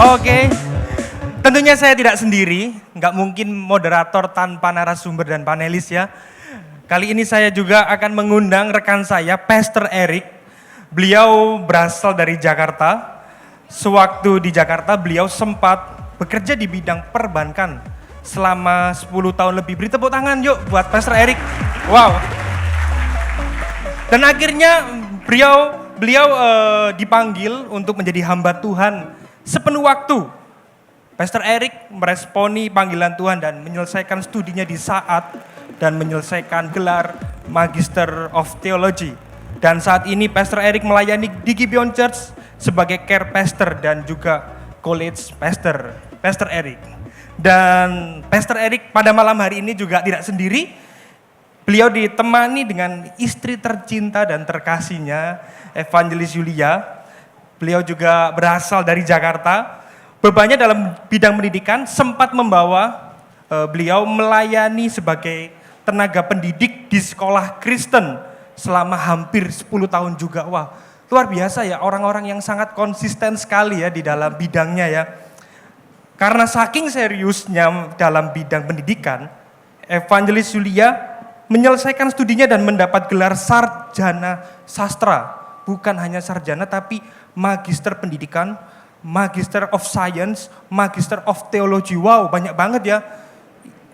Oke, tentunya saya tidak sendiri, nggak mungkin moderator tanpa narasumber dan panelis ya. Kali ini saya juga akan mengundang rekan saya, Pastor Eric. Beliau berasal dari Jakarta. Sewaktu di Jakarta, beliau sempat bekerja di bidang perbankan selama 10 tahun lebih. Beri tepuk tangan yuk buat Pastor Eric. Wow. Dan akhirnya beliau dipanggil untuk menjadi hamba Tuhan sepenuh waktu. Pastor Eric meresponi panggilan Tuhan dan menyelesaikan studinya di saat dan menyelesaikan gelar Magister of Theology. Dan saat ini Pastor Eric melayani di Gibeon Church sebagai care pastor dan juga college pastor. Pastor Eric. Dan Pastor Eric pada malam hari ini juga tidak sendiri. Beliau ditemani dengan istri tercinta dan terkasihnya, Evangelis Yulia. Beliau juga berasal dari Jakarta. Bebannya dalam bidang pendidikan sempat membawa beliau melayani sebagai tenaga pendidik di sekolah Kristen selama hampir 10 tahun juga. Wah, luar biasa ya, orang-orang yang sangat konsisten sekali ya di dalam bidangnya ya. Karena saking seriusnya dalam bidang pendidikan, Evangelis Yulia menyelesaikan studinya dan mendapat gelar sarjana sastra. Bukan hanya sarjana tapi magister pendidikan, magister of science, magister of theology. Wow, banyak banget ya.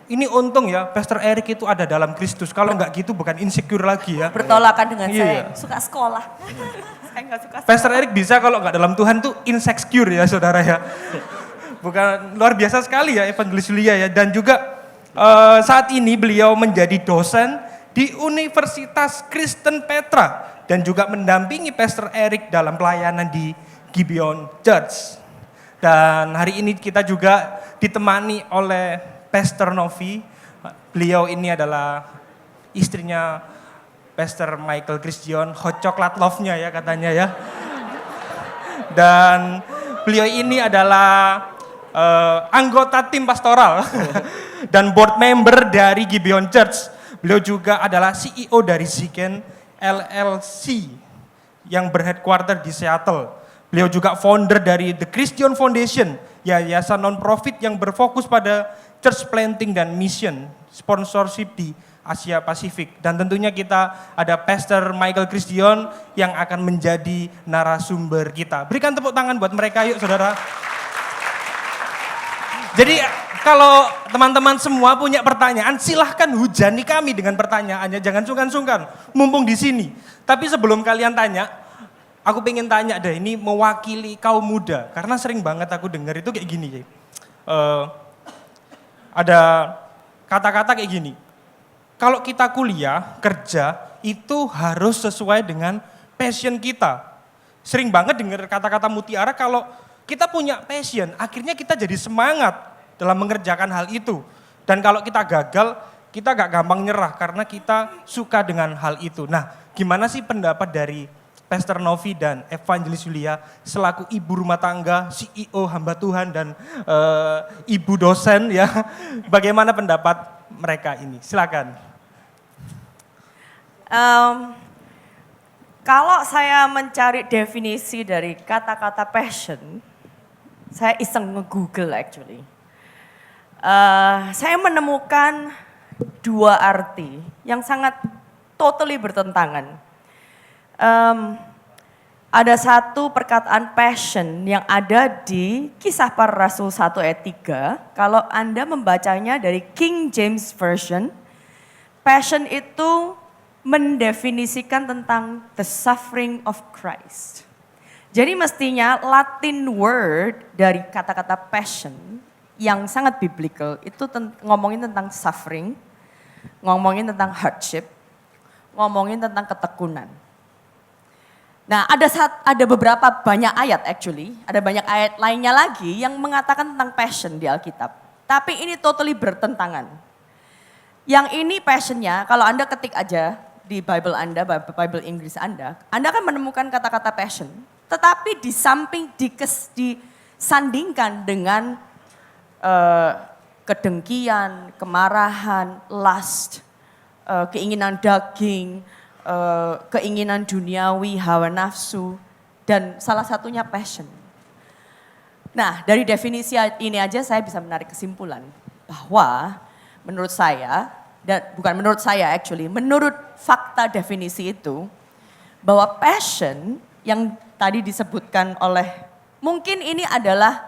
Ini untung ya, Pastor Eric itu ada dalam Kristus. Kalau enggak gitu bukan insecure lagi ya. Bertolakan dengan Iya. saya, suka sekolah. Saya enggak suka sekolah. Pastor Eric bisa kalau enggak dalam Tuhan tuh insecure ya saudara ya. Bukan, luar biasa sekali ya Evangelis Yulia ya. Dan juga saat ini beliau menjadi dosen di Universitas Kristen Petra. Dan juga mendampingi Pastor Eric dalam pelayanan di Gibeon Church. Dan hari ini kita juga ditemani oleh Pastor Novi. Beliau ini adalah istrinya Pastor Michael Christian, hot chocolate love-nya ya katanya ya. Dan beliau ini adalah anggota tim pastoral dan board member dari Gibeon Church. Beliau juga adalah CEO dari Ziken LLC yang berheadquarter di Seattle. Beliau juga founder dari The Christian Foundation, yayasan non-profit yang berfokus pada church planting dan mission, sponsorship di Asia Pasifik. Dan tentunya kita ada Pastor Michael Christian yang akan menjadi narasumber kita. Berikan tepuk tangan buat mereka yuk saudara. Jadi kalau teman-teman semua punya pertanyaan, silahkan hujani kami dengan pertanyaannya. Jangan sungkan-sungkan, mumpung di sini. Tapi sebelum kalian tanya, aku pengen tanya deh, ini mewakili kaum muda. Karena sering banget aku dengar itu kayak gini. Ada kata-kata kayak gini. Kalau kita kuliah, kerja, itu harus sesuai dengan passion kita. Sering banget dengar kata-kata mutiara kalau kita punya passion, akhirnya kita jadi semangat dalam mengerjakan hal itu. Dan kalau kita gagal, kita gak gampang nyerah karena kita suka dengan hal itu. Nah, gimana sih pendapat dari Pastor Novi dan Evangelis Yulia selaku ibu rumah tangga, CEO hamba Tuhan dan ibu dosen ya. Bagaimana pendapat mereka ini? Silakan. Kalau saya mencari definisi dari kata-kata passion, saya iseng nge-google actually. Saya menemukan dua arti yang sangat totally bertentangan. Ada satu perkataan passion yang ada di Kisah Para Rasul 1 ayat 3. Kalau Anda membacanya dari King James Version, passion itu mendefinisikan tentang the suffering of Christ. Jadi mestinya Latin word dari kata-kata passion yang sangat biblical itu ngomongin tentang suffering, ngomongin tentang hardship, ngomongin tentang ketekunan. Nah, ada beberapa banyak ayat actually, ada banyak ayat lainnya lagi yang mengatakan tentang passion di Alkitab. Tapi ini totally bertentangan. Yang ini passionnya, kalau Anda ketik aja di Bible Anda, Bible Inggris Anda akan menemukan kata-kata passion. Tetapi di samping disandingkan dengan kedengkian, kemarahan, lust, keinginan daging, keinginan duniawi, hawa nafsu, dan salah satunya passion. Nah, dari definisi ini aja saya bisa menarik kesimpulan bahwa menurut saya, dan bukan menurut saya actually, menurut fakta definisi itu, bahwa passion yang tadi disebutkan oleh, mungkin ini adalah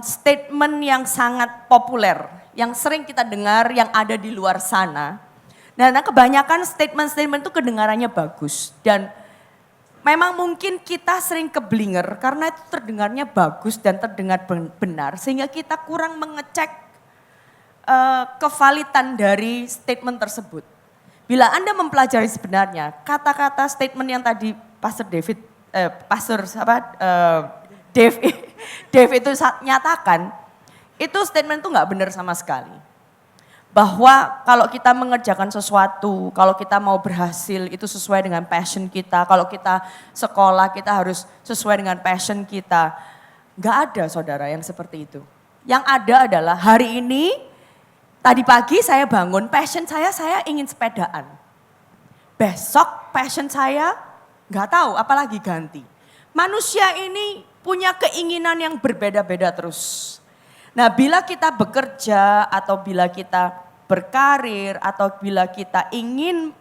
statement yang sangat populer, yang sering kita dengar, yang ada di luar sana. Dan kebanyakan statement-statement itu kedengarannya bagus dan memang mungkin kita sering keblinger karena itu terdengarnya bagus dan terdengar benar sehingga kita kurang mengecek kevalitan dari statement tersebut. Bila Anda mempelajari sebenarnya kata-kata statement yang tadi Dave itu nyatakan, itu statement itu nggak benar sama sekali. Bahwa kalau kita mengerjakan sesuatu, kalau kita mau berhasil itu sesuai dengan passion kita. Kalau kita sekolah kita harus sesuai dengan passion kita. Gak ada saudara yang seperti itu. Yang ada adalah hari ini, tadi pagi saya bangun, passion saya ingin sepedaan. Besok passion saya gak tahu apalagi ganti. Manusia ini punya keinginan yang berbeda-beda terus. Nah, bila kita bekerja atau bila kita berkarir atau bila kita ingin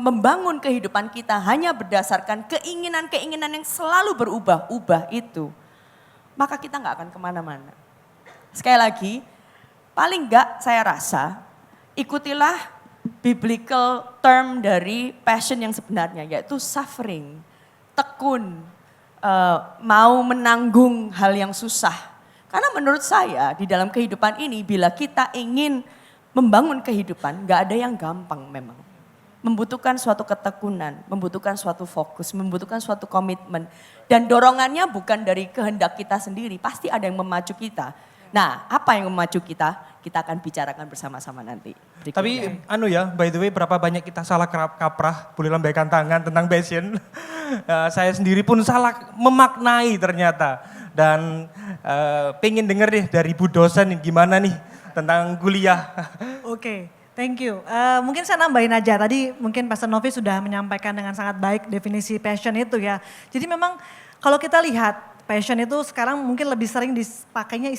membangun kehidupan kita hanya berdasarkan keinginan-keinginan yang selalu berubah-ubah itu, maka kita nggak akan kemana-mana. Sekali lagi, paling nggak saya rasa ikutilah biblical term dari passion yang sebenarnya, yaitu suffering, tekun, mau menanggung hal yang susah. Karena menurut saya di dalam kehidupan ini bila kita ingin membangun kehidupan gak ada yang gampang memang. Membutuhkan suatu ketekunan, membutuhkan suatu fokus, membutuhkan suatu komitmen. Dan dorongannya bukan dari kehendak kita sendiri, pasti ada yang memacu kita. Nah, apa yang memacu kita? Kita akan bicarakan bersama-sama nanti. Tapi by the way berapa banyak kita salah kaprah, boleh lambaikan tangan tentang passion. Saya sendiri pun salah memaknai ternyata. Dan pengen denger deh dari Bu dosen gimana nih tentang kuliah. Oke, thank you. Mungkin saya nambahin aja, tadi mungkin Pastor Novi sudah menyampaikan dengan sangat baik definisi passion itu ya. Jadi memang kalau kita lihat passion itu sekarang mungkin lebih sering dipakainya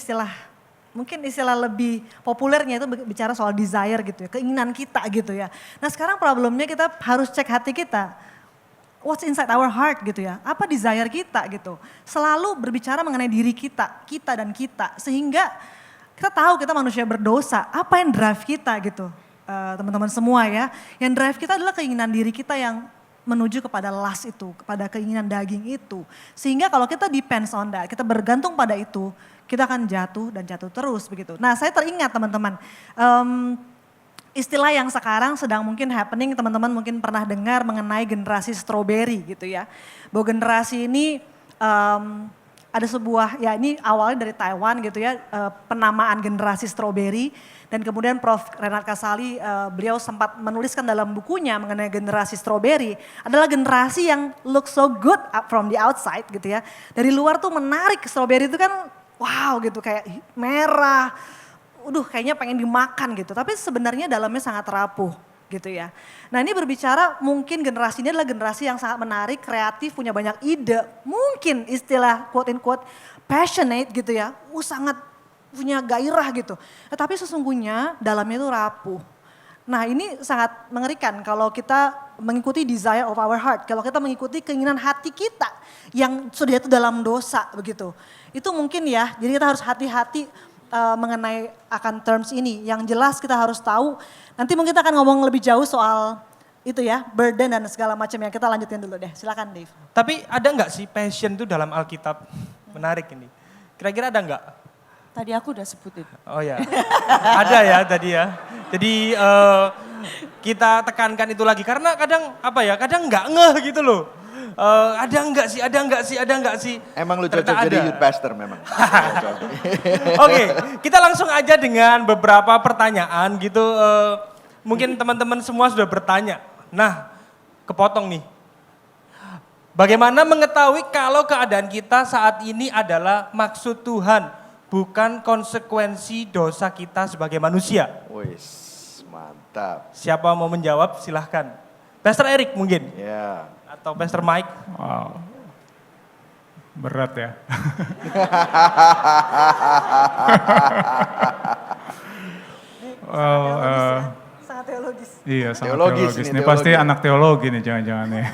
mungkin istilah lebih populernya itu bicara soal desire gitu ya, keinginan kita gitu ya. Nah sekarang problemnya kita harus cek hati kita. What's inside our heart gitu ya, apa desire kita gitu. Selalu berbicara mengenai diri kita dan kita. Sehingga kita tahu kita manusia berdosa, apa yang drive kita gitu. Teman-teman semua ya, yang drive kita adalah keinginan diri kita yang menuju kepada lust itu, kepada keinginan daging itu. Sehingga kalau kita depends on that, kita bergantung pada itu, kita akan jatuh dan jatuh terus begitu. Nah saya teringat teman-teman, istilah yang sekarang sedang mungkin happening, teman-teman mungkin pernah dengar mengenai generasi strawberry gitu ya. Bahwa generasi ini ada sebuah, ya ini awalnya dari Taiwan gitu ya, penamaan generasi strawberry. Dan kemudian Prof. Renat Kasali, beliau sempat menuliskan dalam bukunya mengenai generasi strawberry. Adalah generasi yang look so good from the outside gitu ya. Dari luar tuh menarik, strawberry itu kan wow gitu, kayak merah. Kayaknya pengen dimakan gitu. Tapi sebenarnya dalamnya sangat rapuh gitu ya. Nah ini berbicara mungkin generasi ini adalah generasi yang sangat menarik, kreatif, punya banyak ide. Mungkin istilah quote in quote passionate gitu ya. Sangat punya gairah gitu. Tapi sesungguhnya dalamnya itu rapuh. Nah ini sangat mengerikan kalau kita mengikuti desire of our heart. Kalau kita mengikuti keinginan hati kita yang sudah itu dalam dosa begitu. Itu mungkin ya, jadi kita harus hati-hati mengenai akan terms ini. Yang jelas kita harus tahu, nanti mungkin kita akan ngomong lebih jauh soal itu ya, burden dan segala macam ya. Kita lanjutin dulu deh, silakan Dave. Tapi ada nggak sih passion itu dalam Alkitab? Menarik ini. Kira-kira ada nggak? Tadi aku udah sebutin. Oh ya, ada ya tadi ya. Jadi kita tekankan itu lagi karena kadang nggak ngeh gitu loh. Ada enggak sih? Emang lu Ternyata cocok jadi ada. youth pastor memang. Oke, kita langsung aja dengan beberapa pertanyaan gitu. Mungkin teman-teman semua sudah bertanya. Nah, kepotong nih. Bagaimana mengetahui kalau keadaan kita saat ini adalah maksud Tuhan, bukan konsekuensi dosa kita sebagai manusia? Wis, mantap. Siapa mau menjawab silahkan. Pastor Eric mungkin? Ya. Atau Pastor Mike? Berat ya. Well, Sangat teologis. iya sangat Teologis teologis. ini, Ini pasti teologi. anak teologi nih jangan-jangan nih.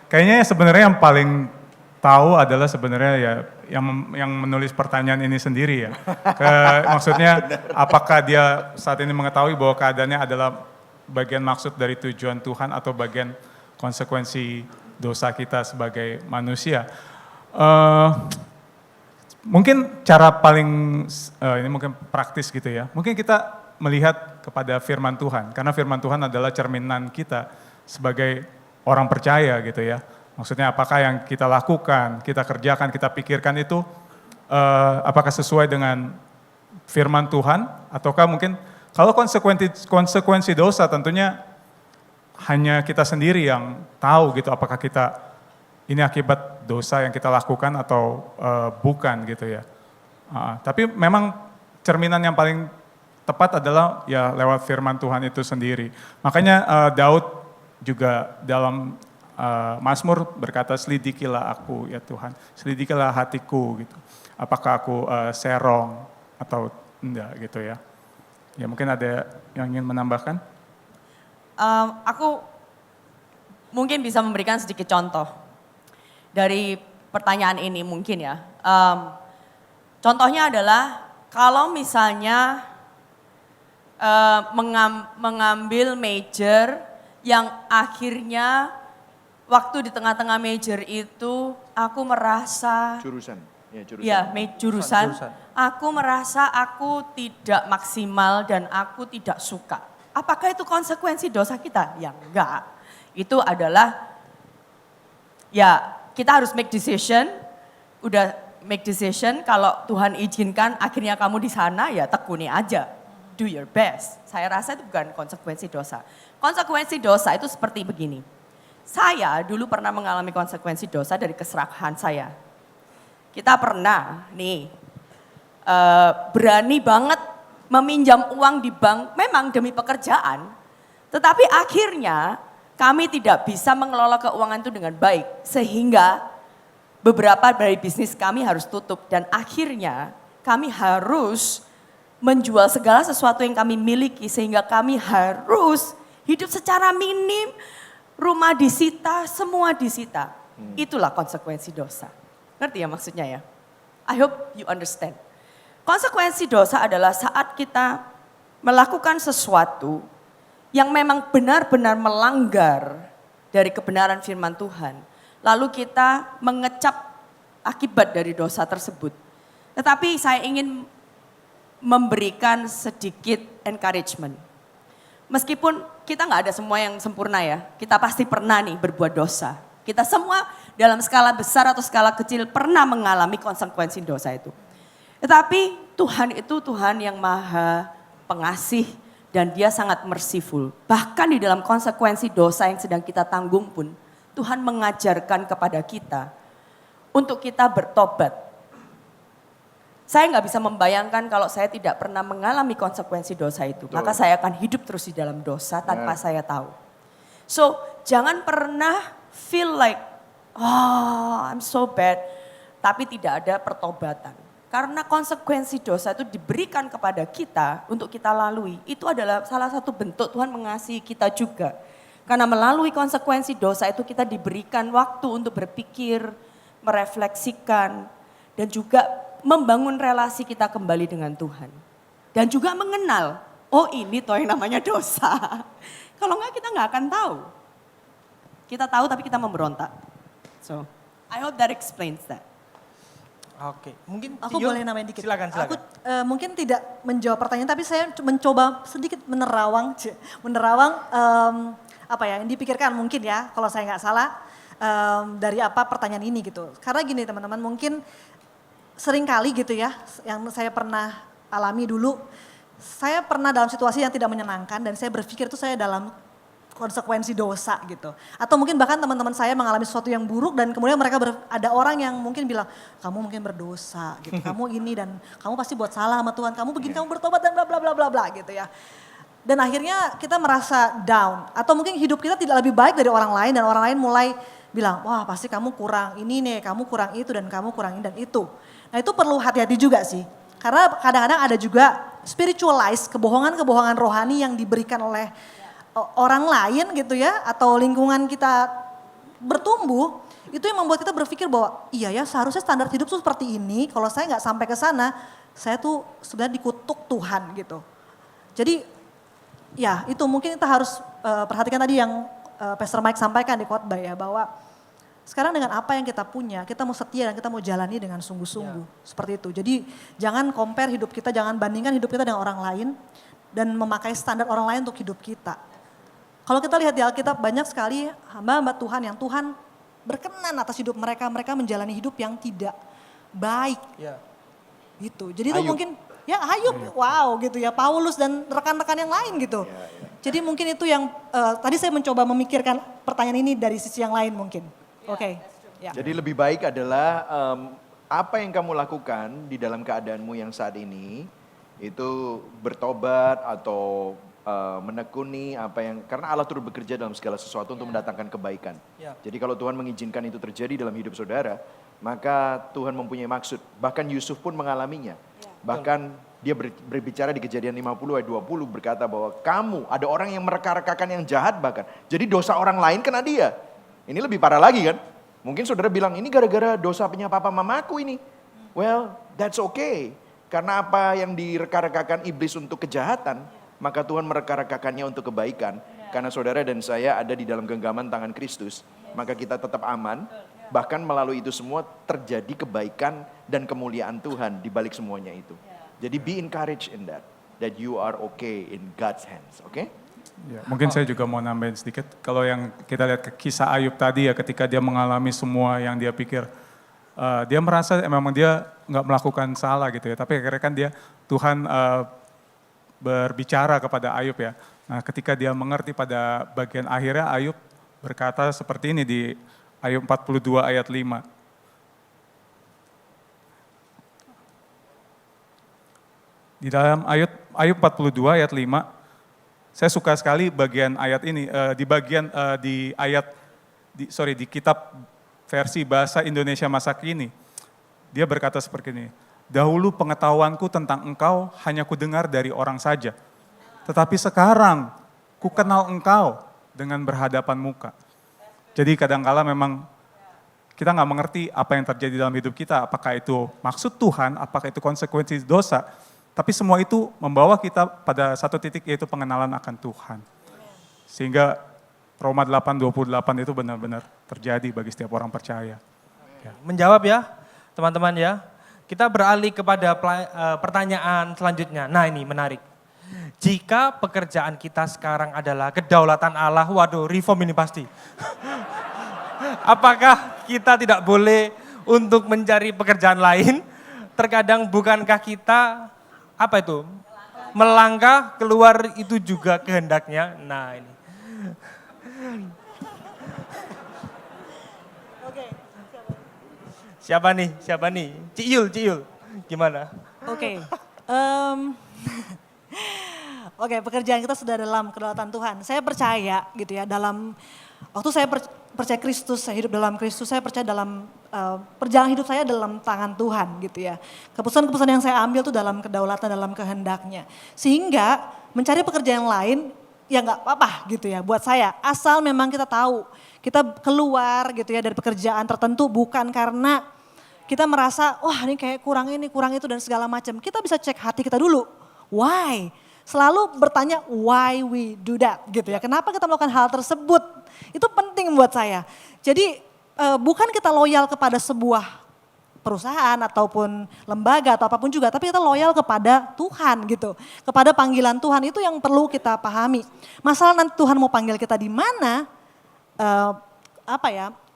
Kayaknya sebenarnya yang paling tahu adalah sebenarnya ya yang menulis pertanyaan ini sendiri ya. Maksudnya apakah dia saat ini mengetahui bahwa keadaannya adalah bagian maksud dari tujuan Tuhan atau bagian konsekuensi dosa kita sebagai manusia. Mungkin cara paling ini mungkin praktis gitu ya. Mungkin kita melihat kepada firman Tuhan karena firman Tuhan adalah cerminan kita sebagai orang percaya gitu ya. Maksudnya apakah yang kita lakukan, kita kerjakan, kita pikirkan itu apakah sesuai dengan firman Tuhan ataukah mungkin kalau konsekuensi dosa tentunya hanya kita sendiri yang tahu gitu apakah kita ini akibat dosa yang kita lakukan atau bukan gitu ya. Tapi memang cerminan yang paling tepat adalah ya lewat firman Tuhan itu sendiri. Makanya Daud juga dalam Mazmur berkata, selidikilah aku ya Tuhan, selidikilah hatiku gitu. Apakah aku serong atau enggak gitu ya. Ya mungkin ada yang ingin menambahkan? Aku mungkin bisa memberikan sedikit contoh dari pertanyaan ini mungkin ya. Contohnya adalah kalau misalnya mengambil major yang akhirnya waktu di tengah-tengah major itu aku merasa Jurusan. Ya, jurusan. ya jurusan, Jurusan. aku merasa aku tidak maksimal dan aku tidak suka. Apakah itu konsekuensi dosa kita? Ya enggak. Itu adalah ya kita harus make decision, udah make decision kalau Tuhan izinkan akhirnya kamu di sana ya tekuni aja. Do your best. Saya rasa itu bukan konsekuensi dosa. Konsekuensi dosa itu seperti begini. Saya dulu pernah mengalami konsekuensi dosa dari keserakahan saya. Kita pernah nih berani banget meminjam uang di bank memang demi pekerjaan. Tetapi akhirnya kami tidak bisa mengelola keuangan itu dengan baik. Sehingga beberapa dari bisnis kami harus tutup. Dan akhirnya kami harus menjual segala sesuatu yang kami miliki. Sehingga kami harus hidup secara minim. Rumah disita, semua disita. Itulah konsekuensi dosa. Ngerti ya maksudnya ya? I hope you understand. Konsekuensi dosa adalah saat kita melakukan sesuatu yang memang benar-benar melanggar dari kebenaran firman Tuhan. Lalu kita mengecap akibat dari dosa tersebut. Tetapi saya ingin memberikan sedikit encouragement. Meskipun kita nggak ada semua yang sempurna ya, kita pasti pernah nih berbuat dosa. Kita semua dalam skala besar atau skala kecil pernah mengalami konsekuensi dosa itu. Tetapi Tuhan itu Tuhan yang maha pengasih dan dia sangat merciful. Bahkan di dalam konsekuensi dosa yang sedang kita tanggung pun, Tuhan mengajarkan kepada kita untuk kita bertobat. Saya nggak bisa membayangkan kalau saya tidak pernah mengalami konsekuensi dosa itu. Betul. Maka saya akan hidup terus di dalam dosa tanpa saya tahu. So, jangan pernah feel like, oh I'm so bad. Tapi tidak ada pertobatan. Karena konsekuensi dosa itu diberikan kepada kita untuk kita lalui. Itu adalah salah satu bentuk Tuhan mengasihi kita juga. Karena melalui konsekuensi dosa itu kita diberikan waktu untuk berpikir, merefleksikan, dan juga membangun relasi kita kembali dengan Tuhan. Dan juga mengenal, oh ini toh yang namanya dosa. Kalau enggak kita enggak akan tahu. Kita tahu tapi kita memberontak. So, I hope that explains that. Oke, mungkin Aku Tio, boleh nambahin dikit. Silakan. Aku mungkin tidak menjawab pertanyaan, tapi saya mencoba sedikit menerawang apa ya yang dipikirkan mungkin ya, kalau saya nggak salah dari apa pertanyaan ini gitu. Karena gini teman-teman, mungkin sering kali gitu ya, yang saya pernah alami dulu, saya pernah dalam situasi yang tidak menyenangkan dan saya berpikir itu saya dalam konsekuensi dosa gitu. Atau mungkin bahkan teman-teman saya mengalami sesuatu yang buruk dan kemudian mereka ada orang yang mungkin bilang, kamu mungkin berdosa gitu, kamu ini dan kamu pasti buat salah sama Tuhan, kamu begini, kamu bertobat dan bla bla bla bla bla gitu ya. Dan akhirnya kita merasa down atau mungkin hidup kita tidak lebih baik dari orang lain dan orang lain mulai bilang, wah pasti kamu kurang ini nih, kamu kurang itu dan kamu kurang ini dan itu. Nah itu perlu hati-hati juga sih. Karena kadang-kadang ada juga spiritualize, kebohongan-kebohongan rohani yang diberikan oleh orang lain gitu ya, atau lingkungan kita bertumbuh, itu yang membuat kita berpikir bahwa iya ya seharusnya standar hidup tuh seperti ini, kalau saya nggak sampai ke sana, saya tuh sebenarnya dikutuk Tuhan gitu. Jadi ya itu mungkin kita harus perhatikan tadi yang Pastor Mike sampaikan di khotbah ya, bahwa sekarang dengan apa yang kita punya, kita mau setia dan kita mau jalani dengan sungguh-sungguh. Seperti itu. Jadi jangan compare hidup kita, jangan bandingkan hidup kita dengan orang lain dan memakai standar orang lain untuk hidup kita. Kalau kita lihat di Alkitab banyak sekali hamba-hamba Tuhan yang Tuhan berkenan atas hidup mereka, mereka menjalani hidup yang tidak baik. Gitu. Jadi itu mungkin ya Ayub, wow gitu ya, Paulus dan rekan-rekan yang lain gitu. Jadi mungkin itu yang tadi saya mencoba memikirkan pertanyaan ini dari sisi yang lain mungkin. Oke. Ya. Jadi lebih baik adalah apa yang kamu lakukan di dalam keadaanmu yang saat ini itu bertobat atau menekuni apa yang, karena Allah turut bekerja dalam segala sesuatu untuk mendatangkan kebaikan. Jadi kalau Tuhan mengizinkan itu terjadi dalam hidup saudara, maka Tuhan mempunyai maksud. Bahkan Yusuf pun mengalaminya. Bahkan dia berbicara di Kejadian 50 ayat 20 berkata bahwa kamu, ada orang yang mereka-rekakan yang jahat bahkan. Jadi dosa orang lain kena dia. Ini lebih parah lagi kan? Mungkin saudara bilang ini gara-gara dosa punya papa mamaku ini. Well, that's okay. Karena apa yang direka-rekakan iblis untuk kejahatan, maka Tuhan mereka-rekakannya untuk kebaikan. Karena saudara dan saya ada di dalam genggaman tangan Kristus, maka kita tetap aman. Bahkan melalui itu semua terjadi kebaikan dan kemuliaan Tuhan di balik semuanya itu. Jadi be encouraged in that you are okay in God's hands, okay? Ya, mungkin saya juga mau nambahin sedikit. Kalau yang kita lihat ke kisah Ayub tadi ya, ketika dia mengalami semua yang dia pikir, dia merasa memang dia nggak melakukan salah gitu ya. Tapi akhirnya kan Tuhan berbicara kepada Ayub ya. Nah ketika dia mengerti pada bagian akhirnya, Ayub berkata seperti ini di Ayub 42 ayat 5. Di dalam Ayub 42 ayat 5, saya suka sekali bagian ayat ini, di kitab versi bahasa Indonesia masa kini. Dia berkata seperti ini, dahulu pengetahuanku tentang engkau hanya kudengar dari orang saja. Tetapi sekarang ku kenal engkau dengan berhadapan muka. Jadi kadang-kala memang kita nggak mengerti apa yang terjadi dalam hidup kita. Apakah itu maksud Tuhan, apakah itu konsekuensi dosa. Tapi semua itu membawa kita pada satu titik yaitu pengenalan akan Tuhan. Sehingga Roma 8:28 itu benar-benar terjadi bagi setiap orang percaya. Ya. Menjawab ya teman-teman ya. Kita beralih kepada pertanyaan selanjutnya. Nah ini menarik. Jika pekerjaan kita sekarang adalah kedaulatan Allah, waduh reform ini pasti. Apakah kita tidak boleh untuk mencari pekerjaan lain? Terkadang bukankah kita melangkah keluar itu juga kehendaknya? Nah ini. Siapa nih? Ciul, gimana? Oke. Oke, pekerjaan kita sudah dalam kedaulatan Tuhan. Saya percaya gitu ya, waktu saya percaya Kristus, saya hidup dalam Kristus, saya percaya dalam perjalanan hidup saya dalam tangan Tuhan gitu ya. Keputusan-keputusan yang saya ambil tuh dalam kedaulatan, dalam kehendaknya. Sehingga mencari pekerjaan yang lain ya nggak apa-apa gitu ya buat saya. Asal memang kita tahu, kita keluar gitu ya dari pekerjaan tertentu bukan karena kita merasa wah ini kayak kurang ini, kurang itu dan segala macam. Kita bisa cek hati kita dulu. Why? Selalu bertanya why we do that gitu ya. Kenapa kita melakukan hal tersebut? Itu penting buat saya. Jadi bukan kita loyal kepada sebuah perusahaan ataupun lembaga atau apapun juga. Tapi kita loyal kepada Tuhan gitu. Kepada panggilan Tuhan itu yang perlu kita pahami. Masalah nanti Tuhan mau panggil kita di mana,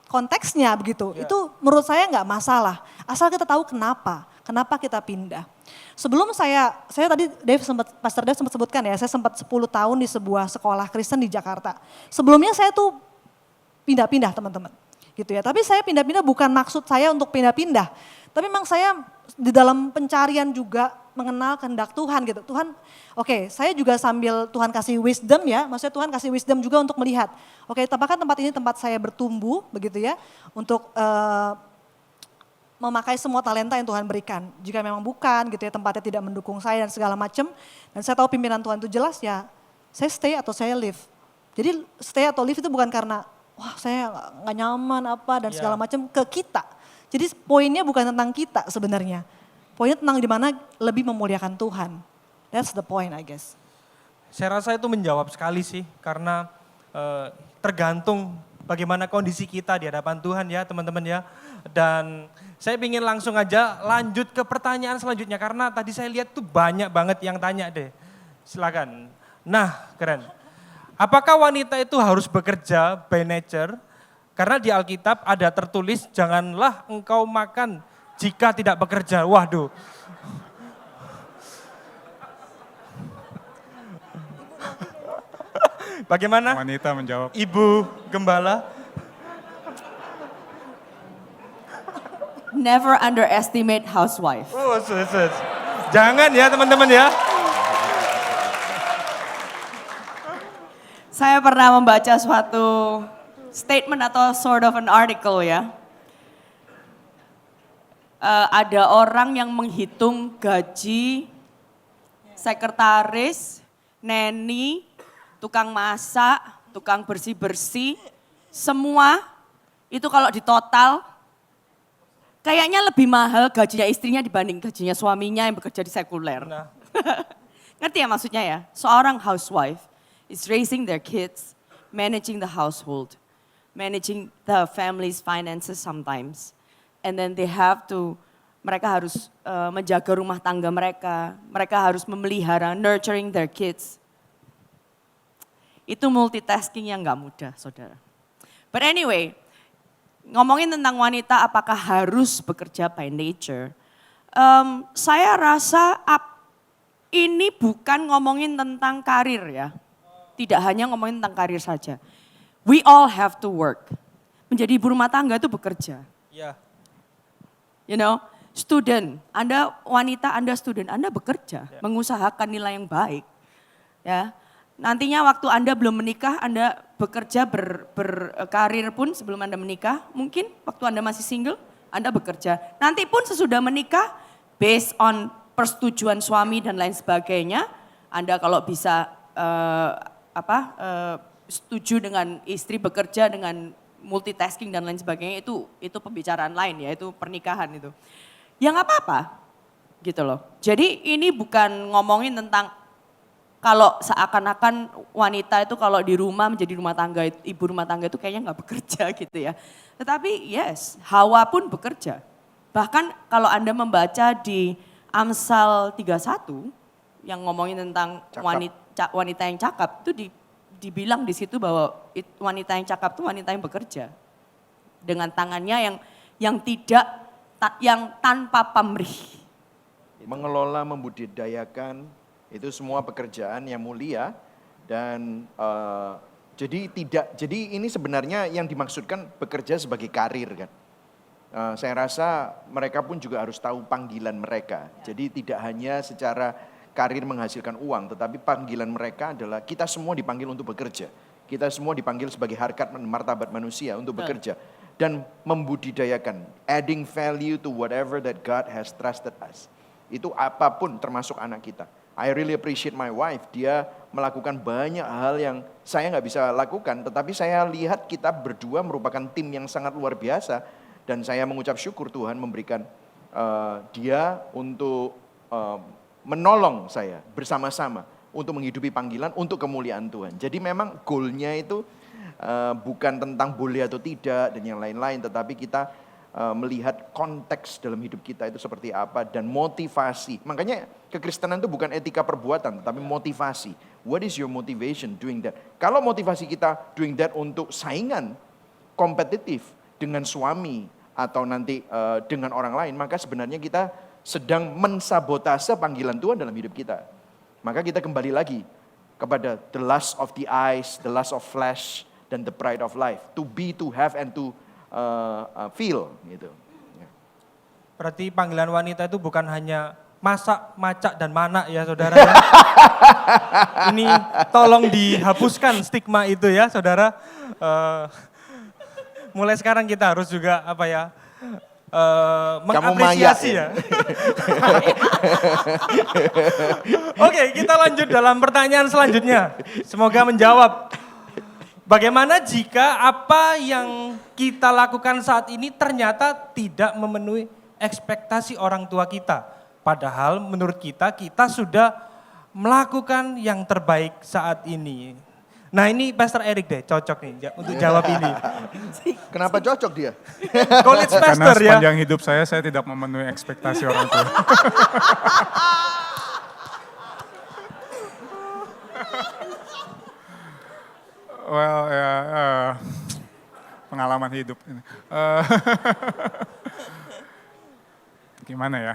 konteksnya begitu. Itu menurut saya nggak masalah. Asal kita tahu kenapa kita pindah. Sebelum saya tadi Pastor Dave sempat sebutkan ya, saya sempat 10 tahun di sebuah sekolah Kristen di Jakarta. Sebelumnya saya tuh pindah-pindah teman-teman. Gitu ya. Tapi saya pindah-pindah bukan maksud saya untuk pindah-pindah. Tapi memang saya di dalam pencarian juga mengenal kehendak Tuhan gitu. Tuhan, oke, saya juga sambil Tuhan kasih wisdom ya, maksudnya Tuhan kasih wisdom juga untuk melihat. Oke, apakah tempat ini tempat saya bertumbuh begitu ya, untuk memakai semua talenta yang Tuhan berikan. Jika memang bukan gitu ya, tempatnya tidak mendukung saya dan segala macam, dan saya tahu pimpinan Tuhan itu jelas ya, saya stay atau saya leave. Jadi stay atau leave itu bukan karena, wah saya nggak nyaman apa dan segala macam ke kita. Jadi poinnya bukan tentang kita sebenarnya. Poinnya tentang di mana lebih memuliakan Tuhan. That's the point I guess. Saya rasa itu menjawab sekali sih, karena tergantung bagaimana kondisi kita di hadapan Tuhan ya teman-teman ya. Dan saya ingin langsung aja lanjut ke pertanyaan selanjutnya, karena tadi saya lihat tuh banyak banget yang tanya deh. Silakan. Nah, keren. Apakah wanita itu harus bekerja by nature? Karena di Alkitab ada tertulis, janganlah engkau makan jika tidak bekerja. Waduh. Bagaimana? Wanita menjawab. Ibu Gembala? Never underestimate housewife. Oh, jangan ya teman-teman ya. Saya pernah membaca suatu statement atau sort of an article ya. Ada orang yang menghitung gaji sekretaris, neni, tukang masak, tukang bersih-bersih, semua itu kalau ditotal kayaknya lebih mahal gajinya istrinya dibanding gajinya suaminya yang bekerja di sekuler. Nah. Ngerti ya maksudnya ya? Seorang housewife is raising their kids, managing the household, managing the family's finances sometimes. And then they have to, mereka harus menjaga rumah tangga mereka harus memelihara, nurturing their kids. Itu multitasking yang gak mudah, saudara. But anyway, ngomongin tentang wanita apakah harus bekerja by nature, saya rasa ini bukan ngomongin tentang karir ya. Tidak hanya ngomongin tentang karir saja. We all have to work. Menjadi ibu rumah tangga itu bekerja. Ya. You know, student, Anda wanita, Anda student, Anda bekerja, mengusahakan nilai yang baik. Ya, nantinya waktu Anda belum menikah, Anda bekerja berkarir pun sebelum Anda menikah. Mungkin waktu Anda masih single, Anda bekerja. Nanti pun sesudah menikah, based on persetujuan suami dan lain sebagainya, Anda kalau bisa setuju dengan istri bekerja dengan multitasking dan lain sebagainya, itu pembicaraan lain ya, itu pernikahan itu. Ya nggak apa-apa gitu loh. Jadi ini bukan ngomongin tentang kalau seakan-akan wanita itu kalau di rumah menjadi rumah tangga, ibu rumah tangga itu kayaknya nggak bekerja gitu ya. Tetapi yes, Hawa pun bekerja. Bahkan kalau Anda membaca di Amsal 31 yang ngomongin tentang wanita yang cakap, itu dibilang di situ bahwa wanita yang cakap itu wanita yang bekerja dengan tangannya yang tanpa pamrih. Mengelola, membudidayakan, itu semua pekerjaan yang mulia dan jadi ini sebenarnya yang dimaksudkan bekerja sebagai karir kan. Saya rasa mereka pun juga harus tahu panggilan mereka. Jadi tidak hanya secara karir menghasilkan uang, tetapi panggilan mereka adalah kita semua dipanggil untuk bekerja. Kita semua dipanggil sebagai harkat martabat manusia untuk bekerja. Dan membudidayakan, adding value to whatever that God has trusted us. Itu apapun termasuk anak kita. I really appreciate my wife, dia melakukan banyak hal yang saya nggak bisa lakukan. Tetapi saya lihat kita berdua merupakan tim yang sangat luar biasa. Dan saya mengucap syukur Tuhan memberikan dia untuk menolong saya bersama-sama untuk menghidupi panggilan untuk kemuliaan Tuhan. Jadi memang goalnya itu bukan tentang boleh atau tidak dan yang lain-lain, tetapi kita melihat konteks dalam hidup kita itu seperti apa dan motivasi. Makanya kekristenan itu bukan etika perbuatan, tetapi motivasi. What is your motivation doing that? Kalau motivasi kita doing that untuk saingan kompetitif dengan suami atau nanti dengan orang lain, maka sebenarnya kita sedang mensabotase panggilan Tuhan dalam hidup kita. Maka kita kembali lagi kepada the lust of the eyes, the lust of flesh, dan the pride of life. To be, to have, and to feel. Gitu. Berarti panggilan wanita itu bukan hanya masak, macak, dan manak ya saudara. Ya. Ini tolong dihapuskan stigma itu ya saudara. Mulai sekarang kita harus juga apa ya, mengapresiasi ya. Oke, kita lanjut dalam pertanyaan selanjutnya. Semoga menjawab. Bagaimana jika apa yang kita lakukan saat ini ternyata tidak memenuhi ekspektasi orang tua kita? Padahal menurut kita sudah melakukan yang terbaik saat ini. Nah ini Pastor Eric deh, cocok nih untuk jawab ini. Kenapa cocok dia? College Karena pastor ya. sepanjang hidup saya tidak memenuhi ekspektasi orang tua. Well, ya, pengalaman hidup ini. Gimana ya?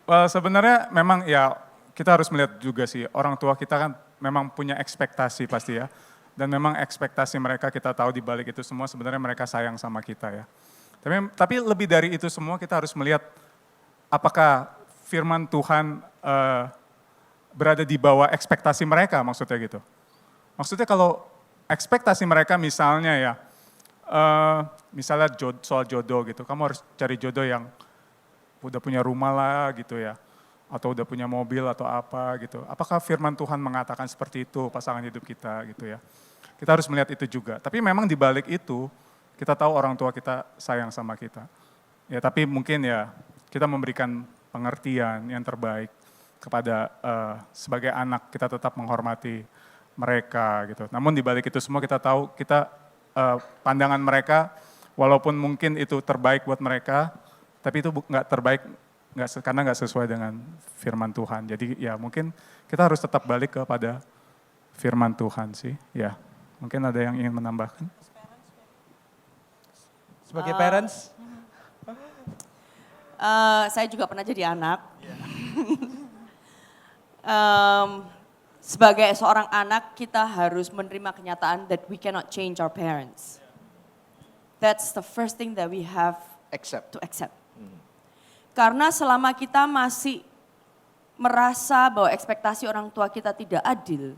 Well, sebenarnya memang ya kita harus melihat juga sih, orang tua kita kan memang punya ekspektasi pasti ya. Dan memang ekspektasi mereka kita tahu di balik itu semua sebenarnya mereka sayang sama kita ya. Tapi lebih dari itu semua kita harus melihat apakah firman Tuhan berada di bawah ekspektasi mereka maksudnya gitu. Maksudnya kalau ekspektasi mereka misalnya ya, misalnya soal jodoh gitu, kamu harus cari jodoh yang udah punya rumah lah gitu ya, atau udah punya mobil atau apa gitu. Apakah firman Tuhan mengatakan seperti itu pasangan hidup kita gitu ya. Kita harus melihat itu juga, tapi memang di balik itu kita tahu orang tua kita sayang sama kita. Ya tapi mungkin ya kita memberikan pengertian yang terbaik kepada sebagai anak, kita tetap menghormati mereka gitu. Namun di balik itu semua kita tahu pandangan mereka walaupun mungkin itu terbaik buat mereka, tapi itu nggak terbaik karena nggak sesuai dengan firman Tuhan. Jadi ya mungkin kita harus tetap balik kepada firman Tuhan sih. Ya mungkin ada yang ingin menambahkan. Sebagai parents. Saya juga pernah jadi anak. Sebagai seorang anak, kita harus menerima kenyataan that we cannot change our parents. That's the first thing that we have to accept. Karena selama kita masih merasa bahwa ekspektasi orang tua kita tidak adil,